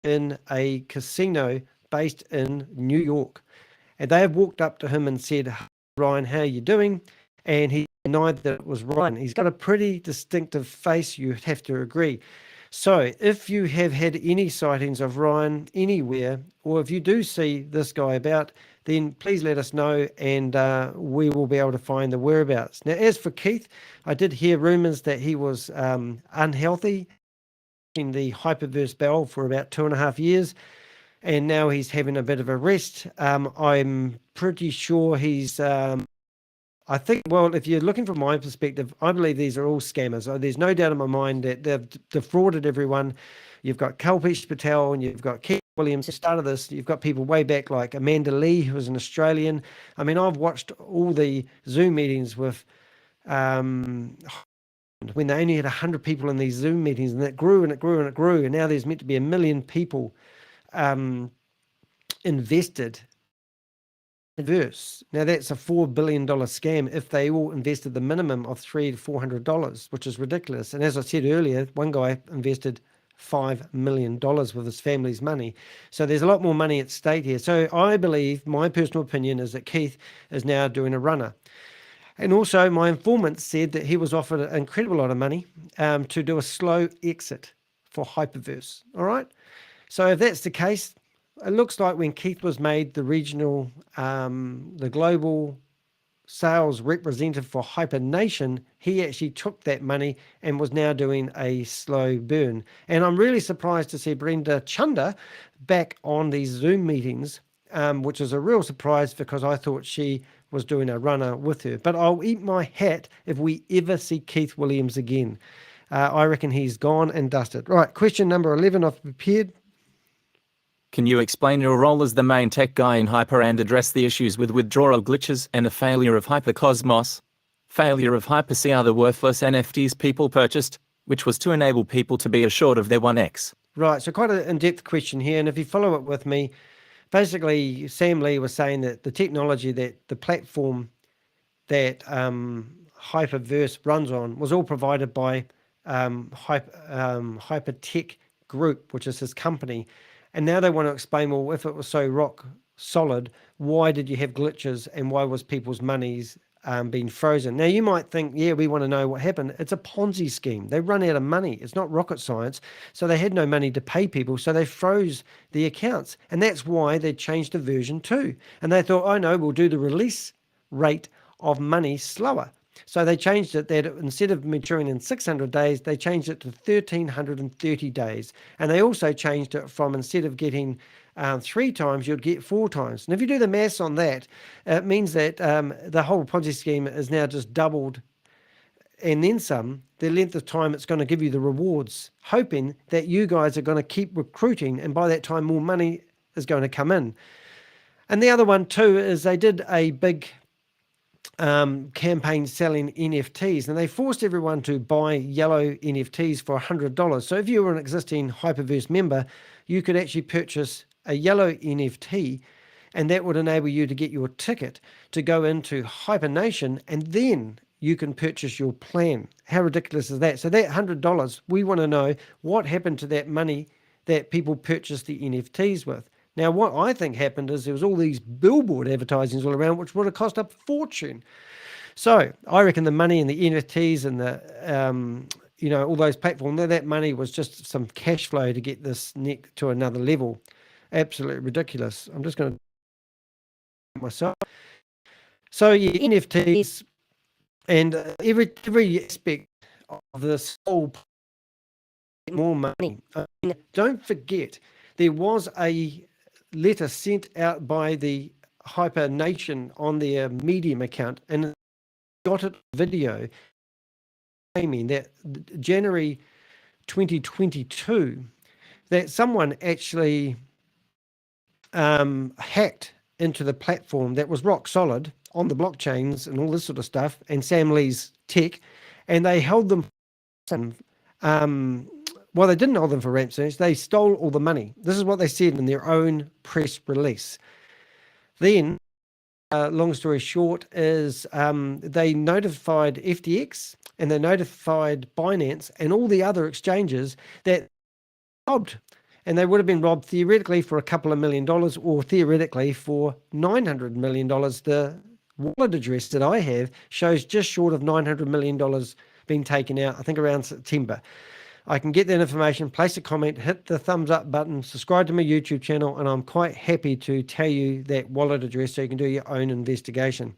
S4: in a casino based in New York, and they have walked up to him and said, "Ryan, how are you doing?" And he denied that it was Ryan. He's got a pretty distinctive face, you have to agree. So if you have had any sightings of Ryan anywhere, or if you do see this guy about, then please let us know, and we will be able to find the whereabouts. Now, as for Keith, I did hear rumors that he was unhealthy in the HyperVerse bell for about 2.5 years, and now he's having a bit of a rest. I'm pretty sure he's... I think, well, if you're looking from my perspective, I believe these are all scammers. There's no doubt in my mind that they've defrauded everyone. You've got Kalpesh Patel and you've got Keith Williams who started this. You've got people way back like Amanda Lee, who was an Australian. I mean, I've watched all the Zoom meetings with when they only had 100 people in these Zoom meetings, and it grew and it grew and it grew. And now there's meant to be 1 million people invested. Verse. Now that's a $4 billion scam if they all invested the minimum of $300 to $400, which is ridiculous. And as I said earlier, one guy invested $5 million with his family's money. So there's a lot more money at stake here. So I believe, my personal opinion is that Keith is now doing a runner. And also my informant said that he was offered an incredible lot of money to do a slow exit for HyperVerse. All right. So if that's the case, it looks like when Keith was made the regional, the global sales representative for HyperNation, he actually took that money and was now doing a slow burn. And I'm really surprised to see Brenda Chunder back on these Zoom meetings, which is a real surprise because I thought she was doing a runner with her. But I'll eat my hat if we ever see Keith Williams again. I reckon he's gone and dusted. Right, question number 11 I've prepared.
S9: Can you explain your role as the main tech guy in Hyper and address the issues with withdrawal glitches and a failure of HyperCosmos? Failure of HyperC are the worthless NFTs people purchased, which was to enable people to be assured of their 1x.
S4: Right, so quite an in-depth question here, and if you follow it with me, basically Sam Lee was saying that the technology, that the platform that HyperVerse runs on was all provided by HyperTech Group, which is his company. And now they want to explain, well, if it was so rock solid, why did you have glitches and why was people's monies being frozen? Now, you might think, yeah, we want to know what happened. It's a Ponzi scheme. They run out of money. It's not rocket science. So they had no money to pay people. So they froze the accounts. And that's why they changed to version 2. And they thought, oh, no, we'll do the release rate of money slower. So they changed it that instead of maturing in 600 days, they changed it to 1,330 days. And they also changed it from instead of getting 3 times, you'd get 4 times. And if you do the maths on that, it means that the whole Ponzi scheme is now just doubled and then some, the length of time it's going to give you the rewards, hoping that you guys are going to keep recruiting. And by that time, more money is going to come in. And the other one too is they did a big campaign selling NFTs, and they forced everyone to buy yellow NFTs for $100. So if you were an existing HyperVerse member, you could actually purchase a yellow NFT, and that would enable you to get your ticket to go into HyperNation, and then you can purchase your plan. How ridiculous is that? So that $100, we want to know what happened to that money that people purchased the NFTs with. Now, what I think happened is there was all these billboard advertisings all around, which would have cost a fortune. So I reckon the money in the NFTs and the, all those platforms, that money was just some cash flow to get this to another level. Absolutely ridiculous. I'm just going to myself. So yeah, NFTs and every aspect of this whole more money. Don't forget, there was a letter sent out by the HyperNation on their Medium account, and got it video claiming that January 2022 that someone actually hacked into the platform that was rock solid on the blockchains and all this sort of stuff, and Sam Lee's tech, and they held them well, they didn't hold them for ransom. They stole all the money. This is what they said in their own press release. Then, long story short, is they notified FTX and they notified Binance and all the other exchanges that robbed. And they would have been robbed theoretically for a couple of $1 million, or theoretically for $900 million. The wallet address that I have shows just short of $900 million being taken out, I think around September. I can get that information, place a comment, hit the thumbs up button, subscribe to my YouTube channel, and I'm quite happy to tell you that wallet address so you can do your own investigation.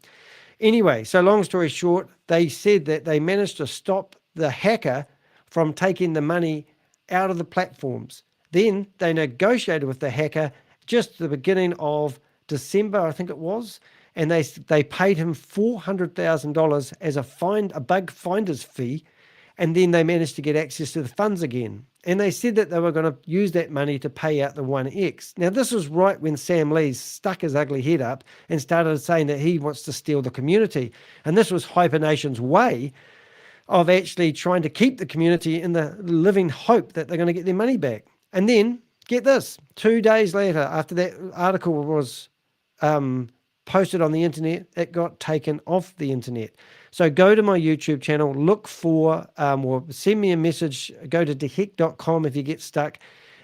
S4: Anyway, so long story short, they said that they managed to stop the hacker from taking the money out of the platforms. Then they negotiated with the hacker just at the beginning of December, I think it was, and they paid him $400,000 as a bug finder's fee. And then they managed to get access to the funds again. And they said that they were going to use that money to pay out the 1X. Now, this was right when Sam Lee stuck his ugly head up and started saying that he wants to steal the community. And this was HyperNation's way of actually trying to keep the community in the living hope that they're going to get their money back. And then, get this, 2 days later, after that article was posted on the internet, it got taken off the internet. So go to my YouTube channel, look for, or send me a message, go to deheck.com if you get stuck,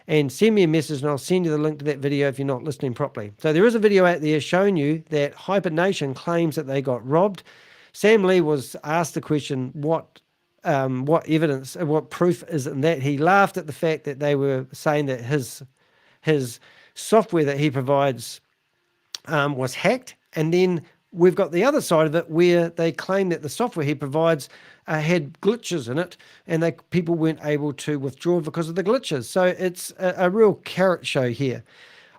S4: and send me a message and I'll send you the link to that video if you're not listening properly. So there is a video out there showing you that HyperNation claims that they got robbed. Sam Lee was asked the question, what evidence, what proof is in that? He laughed at the fact that they were saying that his software that he provides was hacked, and then we've got the other side of it where they claim that the software he provides had glitches in it, and people weren't able to withdraw because of the glitches. So it's a real carrot show here.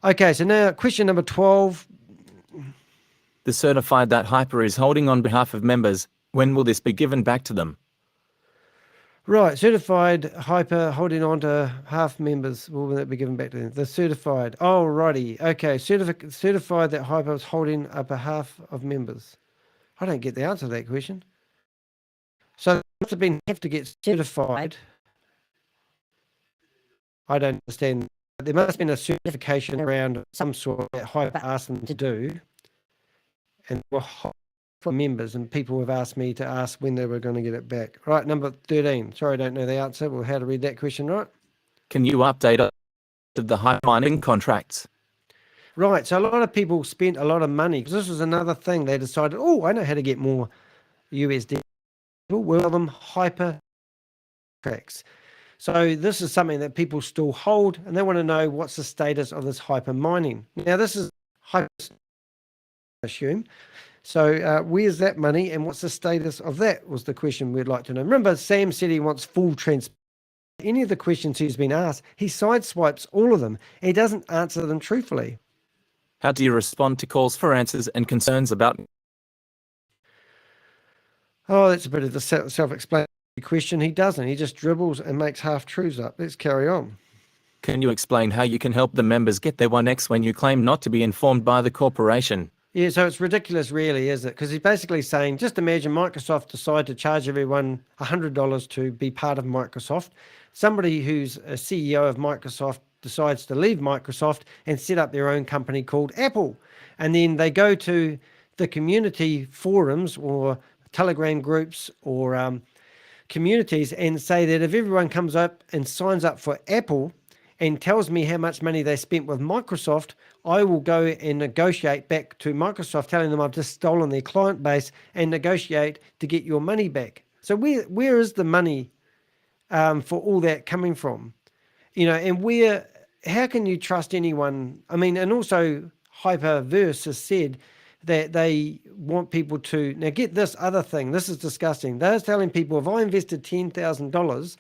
S4: Okay, so now question number 12.
S9: The certified that Hyper is holding on behalf of members, when will this be given back to them?
S4: Right, certified Hyper holding on to half members. Will that be given back to them? The certified. Oh, righty. Okay, certified that Hyper is holding on behalf of members. I don't get the answer to that question. So they have to get certified. I don't understand. There must have been a certification around some sort that Hyper asked them to do. And for members, and people have asked me to ask when they were going to get it back. Right, number 13. Sorry, I don't know the answer or how to read that question, right?
S9: Can you update us to the Hyper mining contracts?
S4: Right, so a lot of people spent a lot of money, because this was another thing. They decided, oh, I know how to get more USD. Well, them Hyper contracts. So this is something that people still hold, and they want to know what's the status of this Hyper mining. Now, this is Hyper, I assume. So where's that money and what's the status of that was the question we'd like to know. Remember, Sam said he wants full transparency. Any of the questions he's been asked, he sideswipes all of them. He doesn't answer them truthfully.
S9: How do you respond to calls for answers and concerns about?
S4: Oh, that's a bit of the self-explanatory question. He doesn't. He just dribbles and makes half-truths up. Let's carry on.
S9: Can you explain how you can help the members get their 1x when you claim not to be informed by the corporation?
S4: Yeah, so it's ridiculous, really, is it? Because he's basically saying, just imagine Microsoft decide to charge everyone $100 to be part of Microsoft. Somebody who's a CEO of Microsoft decides to leave Microsoft and set up their own company called Apple. And then they go to the community forums or Telegram groups or communities and say that if everyone comes up and signs up for Apple and tells me how much money they spent with Microsoft, I will go and negotiate back to Microsoft, telling them I've just stolen their client base and negotiate to get your money back. So where is the money for all that coming from? You know, and how can you trust anyone? I mean, and also HyperVerse has said that they want people to, now get this other thing, this is disgusting. They're telling people, if I invested $10,000,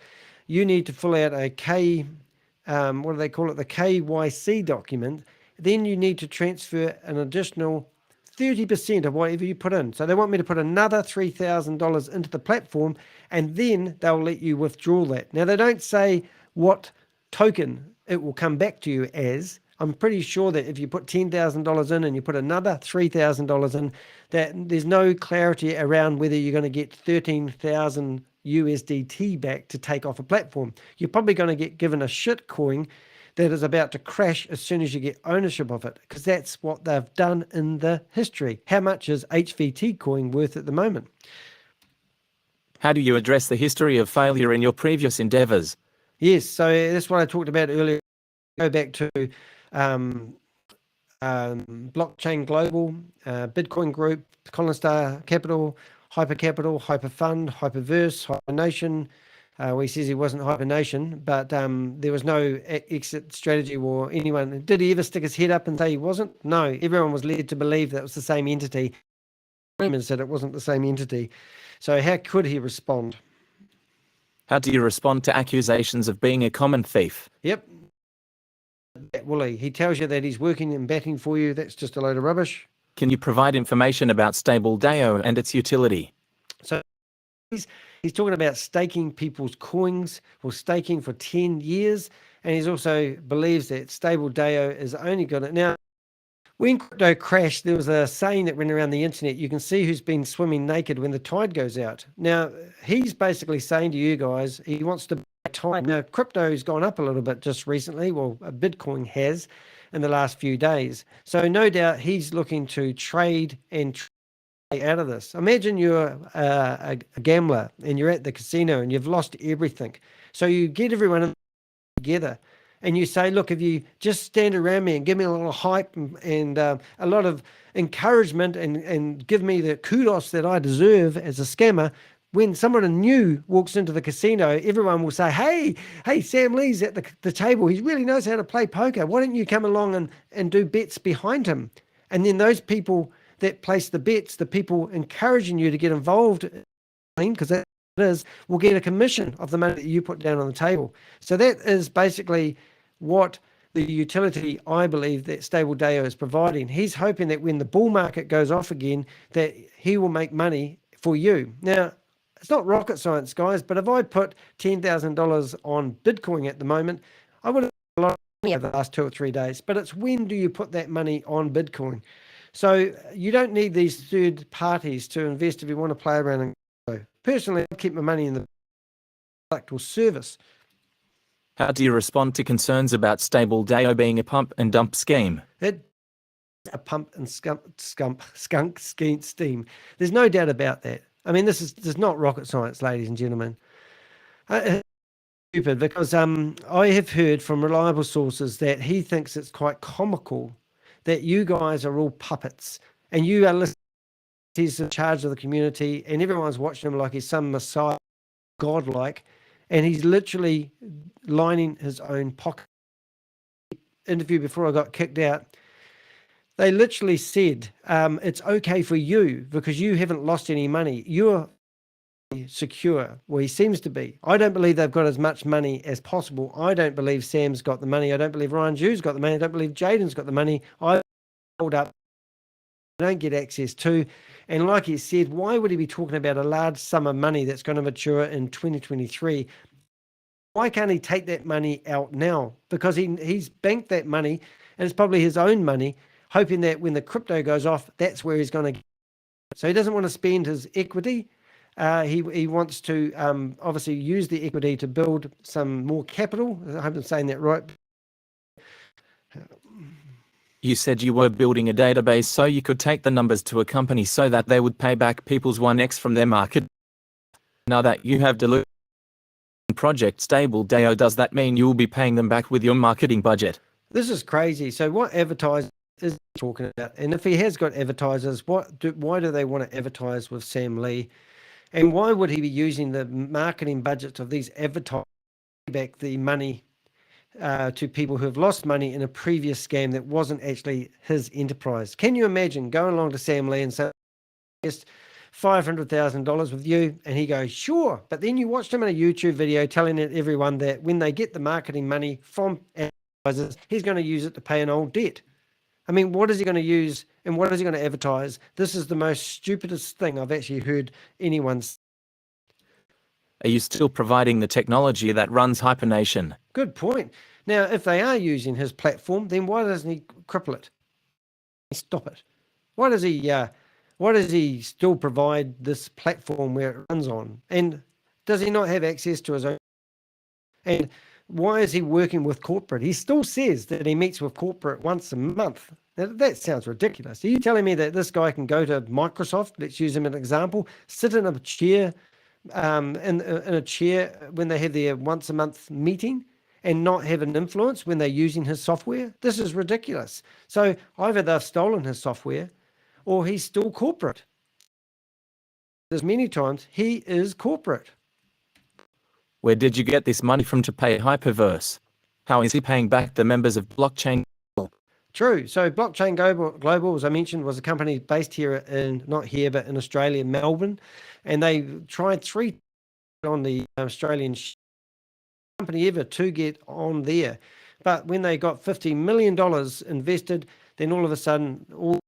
S4: you need to fill out a what do they call it? The KYC document. Then you need to transfer an additional 30% of whatever you put in. So they want me to put another $3,000 into the platform, and then they'll let you withdraw that. Now, they don't say what token it will come back to you as. I'm pretty sure that if you put $10,000 in and you put another $3,000 in, that there's no clarity around whether you're going to get 13,000 USDT back to take off a platform. You're probably going to get given a shit coin that is about to crash as soon as you get ownership of it, because that's what they've done in the history. How much is HVT coin worth at the moment?
S9: How do you address the history of failure in your previous endeavors?
S4: Yes, so that's what I talked about earlier. Go back to Blockchain Global, Bitcoin Group, HyperCapital, HyperFund, HyperVerse, HyperNation. He says he wasn't HyperNation, but there was no exit strategy or anyone. Did he ever stick his head up and say he wasn't? No, everyone was led to believe that it was the same entity. Rumors said it wasn't the same entity. So how could he respond?
S9: How do you respond to accusations of being a common thief?
S4: Yep. Willie, he tells you that he's working and batting for you. That's just a load of rubbish.
S9: Can you provide information about stable DAO and its utility?
S4: So he's talking about staking people's coins or staking for 10 years. And he's also believes that stable DAO is only going to... Now, when crypto crashed, there was a saying that went around the internet, you can see who's been swimming naked when the tide goes out. Now, he's basically saying to you guys, he wants to buy time. Now, crypto's gone up a little bit just recently. Well, Bitcoin has in the last few days. So no doubt he's looking to trade and trade out of this. Imagine you're a gambler and you're at the casino and you've lost everything. So you get everyone together and you say, look, if you just stand around me and give me a little hype and a lot of encouragement and give me the kudos that I deserve as a scammer, when someone new walks into the casino, everyone will say, hey, Sam Lee's at the table. He really knows how to play poker. Why don't you come along and do bets behind him? And then those people that place the bets, the people encouraging you to get involved, because that is, will get a commission of the money that you put down on the table. So that is basically what the utility I believe that Stable DAO is providing. He's hoping that when the bull market goes off again, that he will make money for you. Now, it's not rocket science, guys, but if I put $10,000 on Bitcoin at the moment, I would have a lot of money over the last 2 or 3 days. But it's when do you put that money on Bitcoin? So you don't need these third parties to invest if you want to play around and go. Personally, I keep my money in the product or service.
S9: How do you respond to concerns about Stable DAO being a pump and dump scheme?
S4: It's a pump and skunk scheme. There's no doubt about that. I mean, this is not rocket science, ladies and gentlemen. It's stupid because I have heard from reliable sources that he thinks it's quite comical that you guys are all puppets and you are listening. He's in charge of the community and everyone's watching him like he's some messiah, godlike, and he's literally lining his own pocket. Interview before I got kicked out, they literally said it's okay for you because you haven't lost any money. You're secure. Well, he seems to be. I don't believe they've got as much money as possible. I don't believe Sam's got the money. I don't believe Ryan Jew's got the money. I don't believe Jayden's got the money. I hold up. I don't get access to. And like he said, why would he be talking about a large sum of money that's going to mature in 2023? Why can't he take that money out now? Because he's banked that money and it's probably his own money, hoping that when the crypto goes off, that's where he's going to. So he doesn't want to spend his equity. He wants to obviously use the equity to build some more capital. I hope I'm saying that right.
S9: You said you were building a database so you could take the numbers to a company so that they would pay back people's 1x from their market. Now that you have delivered Project Stable Deo, does that mean you will be paying them back with your marketing budget?
S4: This is crazy. So what advertisers is he talking about? And if he has got advertisers, why do they want to advertise with Sam Lee? And why would he be using the marketing budgets of these advertisers to pay back the money to people who have lost money in a previous scam that wasn't actually his enterprise? Can you imagine going along to Sam Lee and saying, $500,000 with you, and he goes, sure, but then you watched him in a YouTube video telling everyone that when they get the marketing money from advertisers, he's going to use it to pay an old debt. I mean, what is he going to use and what is he going to advertise? This is the most stupidest thing I've actually heard anyone say.
S9: Are you still providing the technology that runs HyperNation?
S4: Good point. Now, if they are using his platform, then why doesn't he cripple it? Stop it. Why does he still provide this platform where it runs on? And does he not have access to his own? And why is he working with corporate? He still says that he meets with corporate once a month. Now, that sounds ridiculous. Are you telling me that this guy can go to Microsoft, let's use him as an example, sit in a chair, in a chair when they have their once a month meeting and not have an influence when they're using his software? This is ridiculous. So either they've stolen his software or he's still corporate. There's many times he is corporate.
S9: Where did you get this money from to pay HyperVerse? How is he paying back the members of Blockchain?
S4: True. So Blockchain Global, as I mentioned, was a company based here not here, but in Australia, Melbourne. And they tried 3 on the Australian company ever to get on there. But when they got $50 million invested, then all of a sudden, all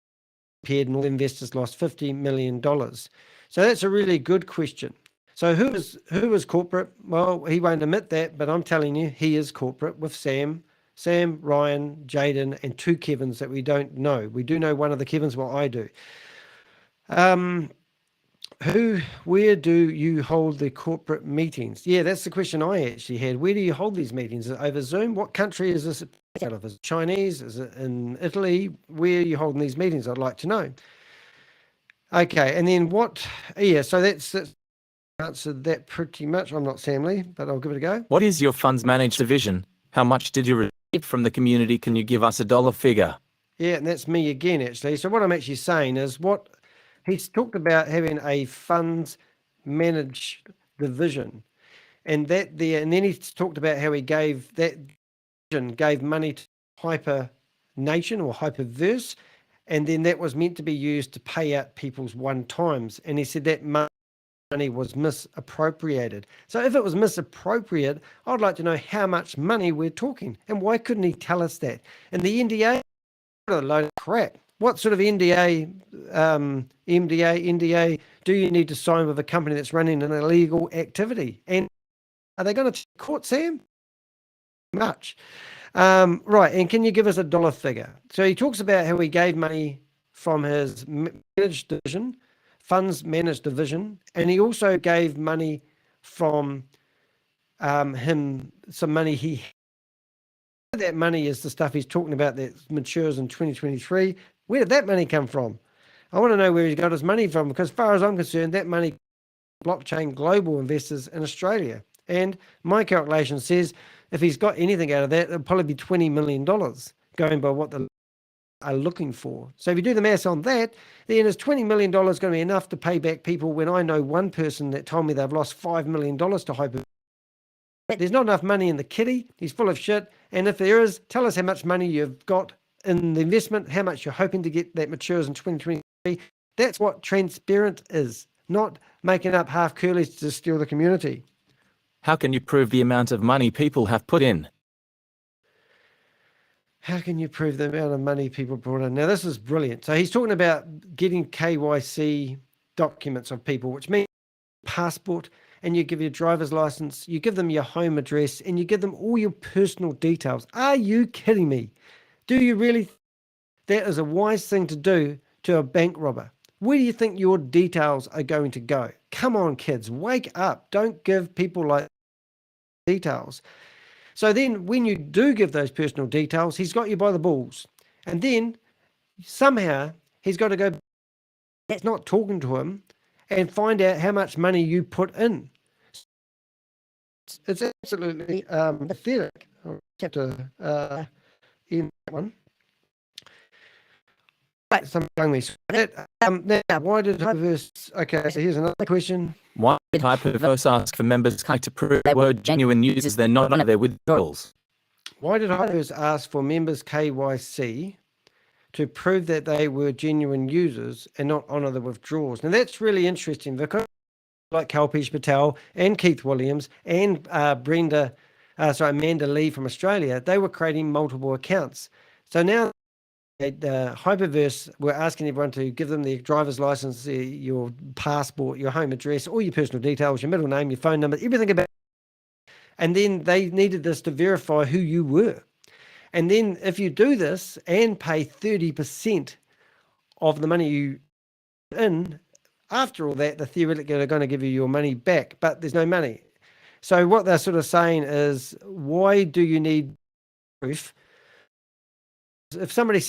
S4: appeared and all investors lost $50 million. So that's a really good question. So who is corporate? Well, he won't admit that, but I'm telling you, he is corporate with Sam, Ryan, Jayden, and 2 Kevins that we don't know. We do know one of the Kevins, well, I do. Where do you hold the corporate meetings? Yeah, that's the question I actually had. Where do you hold these meetings? Is it over Zoom? What country is this out of? Is it Chinese? Is it in Italy? Where are you holding these meetings? I'd like to know. Okay, and then so that's answered that pretty much. I'm not Sam Lee, but I'll give it a go.
S9: What is your funds managed division? How much did you receive from the community? Can you give us a dollar figure?
S4: Yeah, and that's me again, actually. So what I'm actually saying is he's talked about having a funds managed division, and then he's talked about how he gave money to HyperNation or HyperVerse, and then that was meant to be used to pay out people's one-times. And he said that money was misappropriated. So if it was misappropriated, I'd like to know how much money we're talking, and why couldn't he tell us that? And the NDA, what a load of crap. What sort of NDA do you need to sign with a company that's running an illegal activity? And are they going to court Sam? Much. Right, and can you give us a dollar figure? So he talks about how he gave money from his managed division, funds managed division, and he also gave money from him, some money that money is the stuff he's talking about that matures in 2023. Where did that money come from? I want to know where he's got his money from, because as far as I'm concerned, that money Blockchain Global investors in Australia. And my calculation says if he's got anything out of that, it'll probably be $20 million, going by what they are looking for. So if you do the maths on that, then is $20 million going to be enough to pay back people when I know one person that told me they've lost $5 million to Hyper? There's not enough money in the kitty. He's full of shit. And if there is, tell us how much money you've got in the investment, how much you're hoping to get that matures in 2023. That's what transparent is, not making up half curlies to steal the community.
S9: How can you prove the amount of money people have put in?
S4: How can you prove the amount of money people brought in? Now, this is brilliant. So he's talking about getting KYC documents of people, which means passport, and you give your driver's license, you give them your home address, and you give them all your personal details. Are you kidding me? Do you really That is a wise thing to do to a bank robber. Where do you think your details are going to go? Come on, kids, wake up. Don't give people like details. So then when you do give those personal details, he's got you by the balls. And then somehow he's got to go, that's not talking to him, and find out how much money you put in. It's absolutely pathetic. I'll have to end that one. Some young me. Now, why did HyperVerse? Okay, so here's another question.
S9: Why did HyperVerse ask for members to prove they were genuine users they're not on their withdrawals?
S4: Why did HyperVerse ask for members KYC to prove that they were genuine users and not honor the withdrawals? Now that's really interesting because like Kalpesh Patel and Keith Williams and Amanda Lee from Australia, they were creating multiple accounts. So now HyperVerse were asking everyone to give them their driver's license, your passport, your home address, all your personal details, your middle name, your phone number, everything about it. And then they needed this to verify who you were. And then if you do this and pay 30% of the money you in, after all that, they're theoretically going to give you your money back, but there's no money. So what they're sort of saying is, why do you need proof? If somebody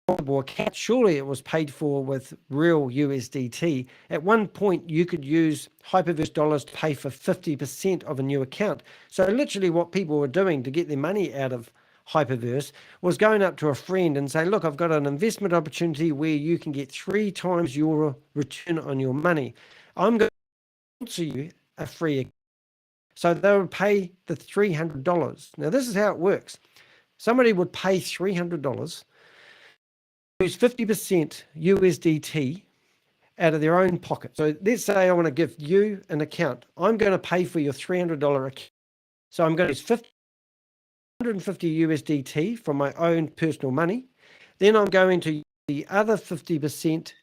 S4: account, surely it was paid for with real USDT. At one point, you could use HyperVerse dollars to pay for 50% of a new account. So literally what people were doing to get their money out of HyperVerse was going up to a friend and say, look, I've got an investment opportunity where you can get 3 times your return on your money. I'm going to sponsor you a free account. So they would pay the $300. Now, this is how it works. Somebody would pay $300, use 50% USDT out of their own pocket. So let's say I want to give you an account. I'm going to pay for your $300 account. So I'm going to use 150 USDT from my own personal money. Then I'm going to use the other 50%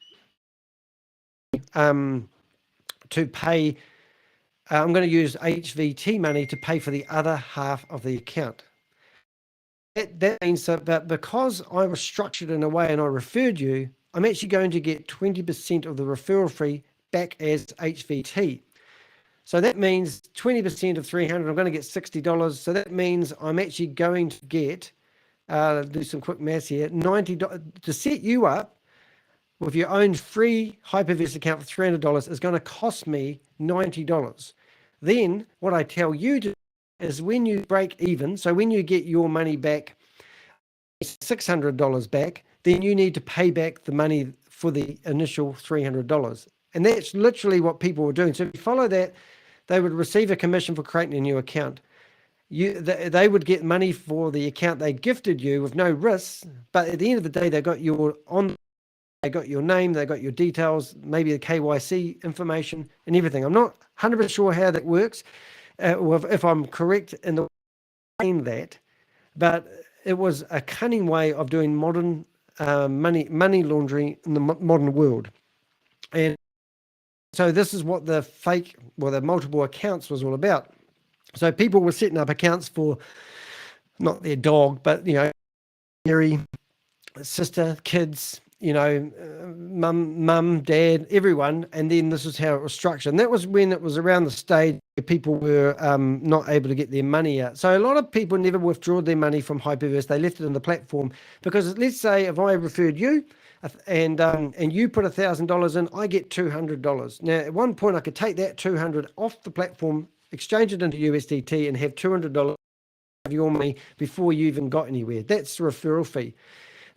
S4: to pay. I'm going to use HVT money to pay for the other half of the account. That means that because I was structured in a way and I referred you, I'm actually going to get 20% of the referral fee back as HVT. So that means 20% of 300, I'm going to get $60. So that means I'm actually going to get, do some quick maths here, $90 to set you up with your own free HyperVerse account for $300 is going to cost me $90. Then what I tell you to is when you break even, so when you get your money back, $600 back, then you need to pay back the money for the initial $300. And that's literally what people were doing. So if you follow that, they would receive a commission for creating a new account. They would get money for the account they gifted you with no risks, but at the end of the day, they got your name, they got your details, maybe the KYC information and everything. I'm not 100% sure how that works. If I'm correct in the saying that, but it was a cunning way of doing modern money laundering in the modern world. And so this is what the multiple accounts was all about. So people were setting up accounts for not their dog, but, Mary, sister, kids, mum, dad, everyone. And then this is how it was structured. And that was when it was around the stage where people were not able to get their money out. So a lot of people never withdrew their money from HyperVerse. They left it in the platform because let's say if I referred you and you put $1,000 in, I get $200. Now, at one point I could take that $200 off the platform, exchange it into USDT and have $200 of your money before you even got anywhere. That's the referral fee.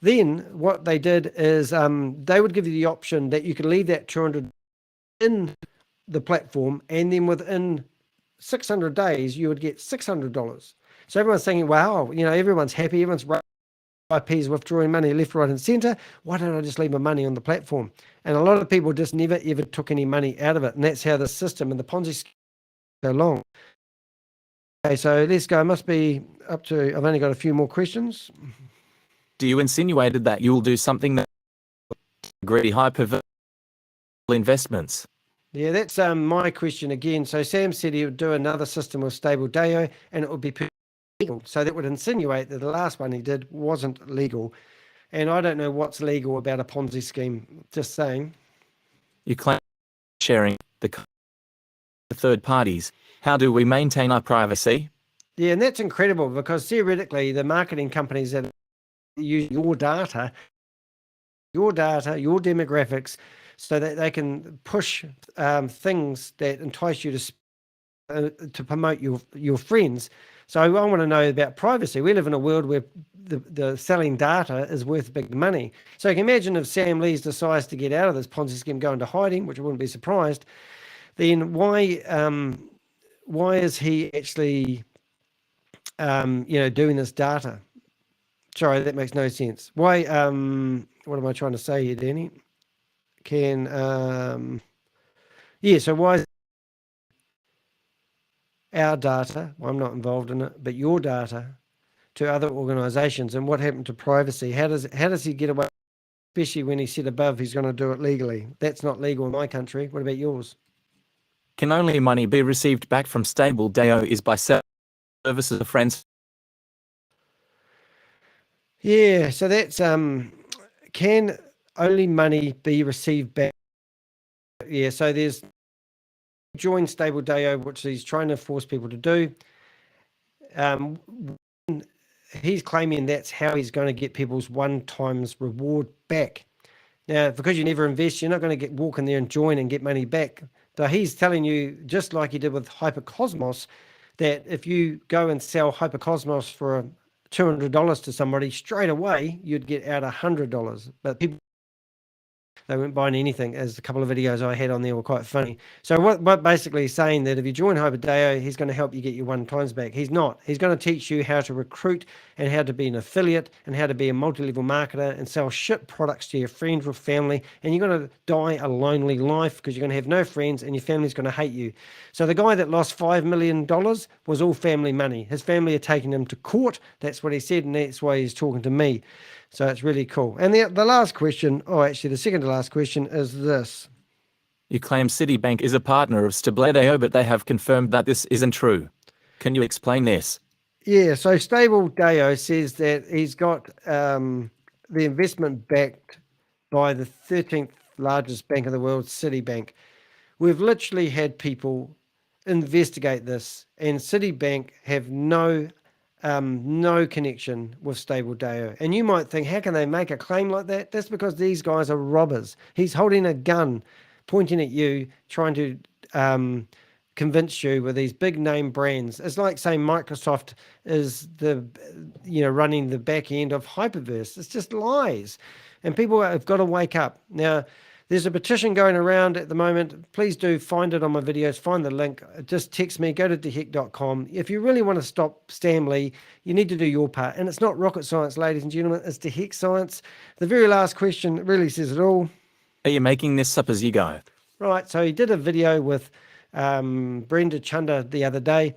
S4: Then what they did is they would give you the option that you could leave that $200 in the platform, and then within 600 days, you would get $600. So everyone's thinking, wow, everyone's happy, everyone's IPs withdrawing money left, right, and center. Why don't I just leave my money on the platform? And a lot of people just never, ever took any money out of it. And that's how the system and the Ponzi scheme go along. Okay, so let's go. I must be up to, I've only got a few more questions.
S9: Do you insinuated that you'll do something that greedy HyperVerse investments?
S4: Yeah, that's my question again. So Sam said he would do another system with stable DAO and it would be legal. So that would insinuate that the last one he did wasn't legal. And I don't know what's legal about a Ponzi scheme. Just saying.
S9: You claim sharing the third parties. How do we maintain our privacy?
S4: Yeah, and that's incredible because theoretically, the marketing companies that use your data, your demographics, so that they can push things that entice you to promote your friends. So I want to know about privacy. We live in a world where the selling data is worth big money. So you can imagine if Sam Lees decides to get out of this Ponzi scheme, go into hiding, which I wouldn't be surprised, then why is he actually doing this data? Sorry, that makes no sense. Why what am I trying to say here, Danny? So why is our data, well, I'm not involved in it, but your data to other organizations, and what happened to privacy? How does he get away, especially when he said above he's going to do it legally? That's not legal in my country. What about yours?
S9: Can only money be received back from stable DAO is by services of friends?
S4: Yeah, so that's can only money be received back? Yeah, so there's join stable DAO, which he's trying to force people to do. He's claiming that's how he's going to get people's one times reward back. Now, because you never invest, you're not going to walk in there and join and get money back. But he's telling you, just like he did with HyperCosmos, that if you go and sell HyperCosmos for $200 to somebody, straight away you'd get out $100. But people, they weren't buying anything, as a couple of videos I had on there were quite funny. So what basically he's saying that if you join HyperDAO, he's going to help you get your one times back. He's not. He's going to teach you how to recruit and how to be an affiliate and how to be a multi-level marketer and sell shit products to your friends or family. And you're going to die a lonely life because you're going to have no friends and your family's going to hate you. So the guy that lost $5 million was all family money. His family are taking him to court. That's what he said, and that's why he's talking to me. So it's really cool. And the last question, the second to last question is this.
S9: You claim Citibank is a partner of Stable.io, but they have confirmed that this isn't true. Can you explain this?
S4: Yeah, so Stable.io says that he's got the investment backed by the 13th largest bank in the world, Citibank. We've literally had people investigate this, and Citibank have no connection with Stable.io. And you might think, how can they make a claim like that? That's because these guys are robbers. He's holding a gun, pointing at you, trying to convince you with these big name brands. It's like saying Microsoft is running the back end of HyperVerse. It's just lies. And people have got to wake up. Now, there's a petition going around at the moment. Please do find it on my videos, find the link. Just text me, go to theheck.com. If you really want to stop Sam Lee, you need to do your part. And it's not rocket science, ladies and gentlemen. It's the heck science. The very last question really says it all.
S9: Are you making this up as you go?
S4: Right. So he did a video with Brenda Chunder the other day.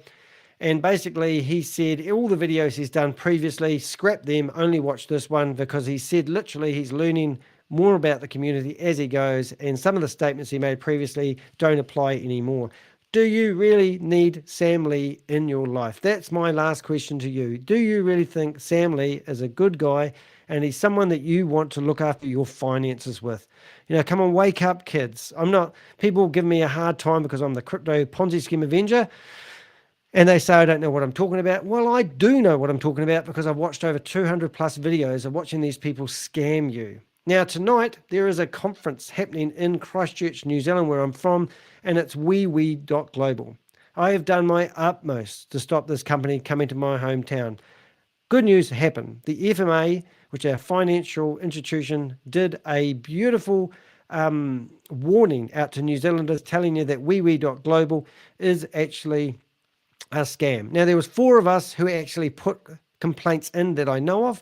S4: And basically he said all the videos he's done previously, scrap them, only watch this one, because he said literally he's learning more about the community as he goes, and some of the statements he made previously don't apply anymore. Do you really need Sam Lee in your life? That's my last question to you. Do you really think Sam Lee is a good guy and he's someone that you want to look after your finances with? Come on, wake up, kids. People give me a hard time because I'm the crypto Ponzi scheme avenger, and they say I don't know what I'm talking about. Well, I do know what I'm talking about because I've watched over 200 plus videos of watching these people scam you. Now, tonight, there is a conference happening in Christchurch, New Zealand, where I'm from, and it's wewe.Global. I have done my utmost to stop this company coming to my hometown. Good news happened. The FMA, which is a financial institution, did a beautiful warning out to New Zealanders telling you that wewe.Global is actually a scam. Now, there was 4 of us who actually put complaints in that I know of,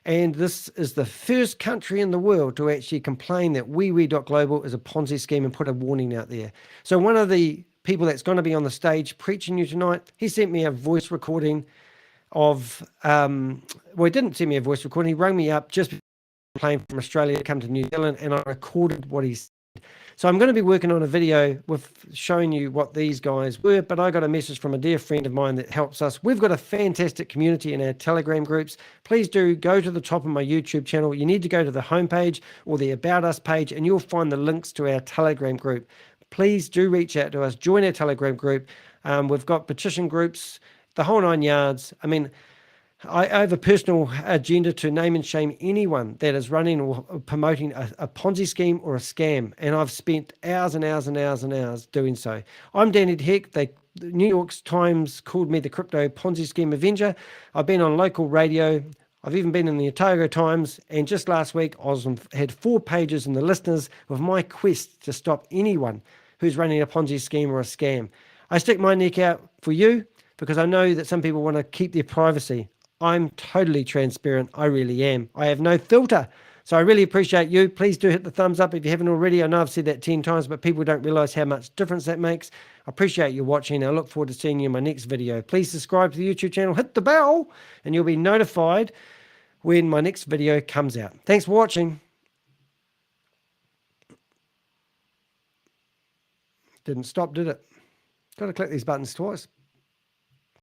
S4: and this is the first country in the world to actually complain that wewe.Global is a Ponzi scheme and put a warning out there. So one of the people that's going to be on the stage preaching you tonight, he sent me a voice recording of, he didn't send me a voice recording, he rang me up just plane from Australia to come to New Zealand, and I recorded what he said. So I'm going to be working on a video with showing you what these guys were, but I got a message from a dear friend of mine that helps us. We've got a fantastic community in our Telegram groups. Please do go to the top of my YouTube channel. You need to go to the homepage or the About Us page, and you'll find the links to our Telegram group. Please do reach out to us. Join our Telegram group. We've got petition groups, the whole 9 yards. I mean, I have a personal agenda to name and shame anyone that is running or promoting a Ponzi scheme or a scam. And I've spent hours and hours and hours and hours doing so. I'm Danny Heck. The New York Times called me the crypto Ponzi scheme avenger. I've been on local radio. I've even been in the Otago Times. And just last week, I had 4 pages in the listeners of my quest to stop anyone who's running a Ponzi scheme or a scam. I stick my neck out for you because I know that some people want to keep their privacy. I'm totally transparent. I really am. I have no filter. So I really appreciate you. Please do hit the thumbs up if you haven't already. I know I've said that 10 times, but people don't realize how much difference that makes. I appreciate you watching. I look forward to seeing you in my next video. Please subscribe to the YouTube channel, hit the bell, and you'll be notified when my next video comes out. Thanks for watching. Didn't stop, did it? Got to click these buttons twice.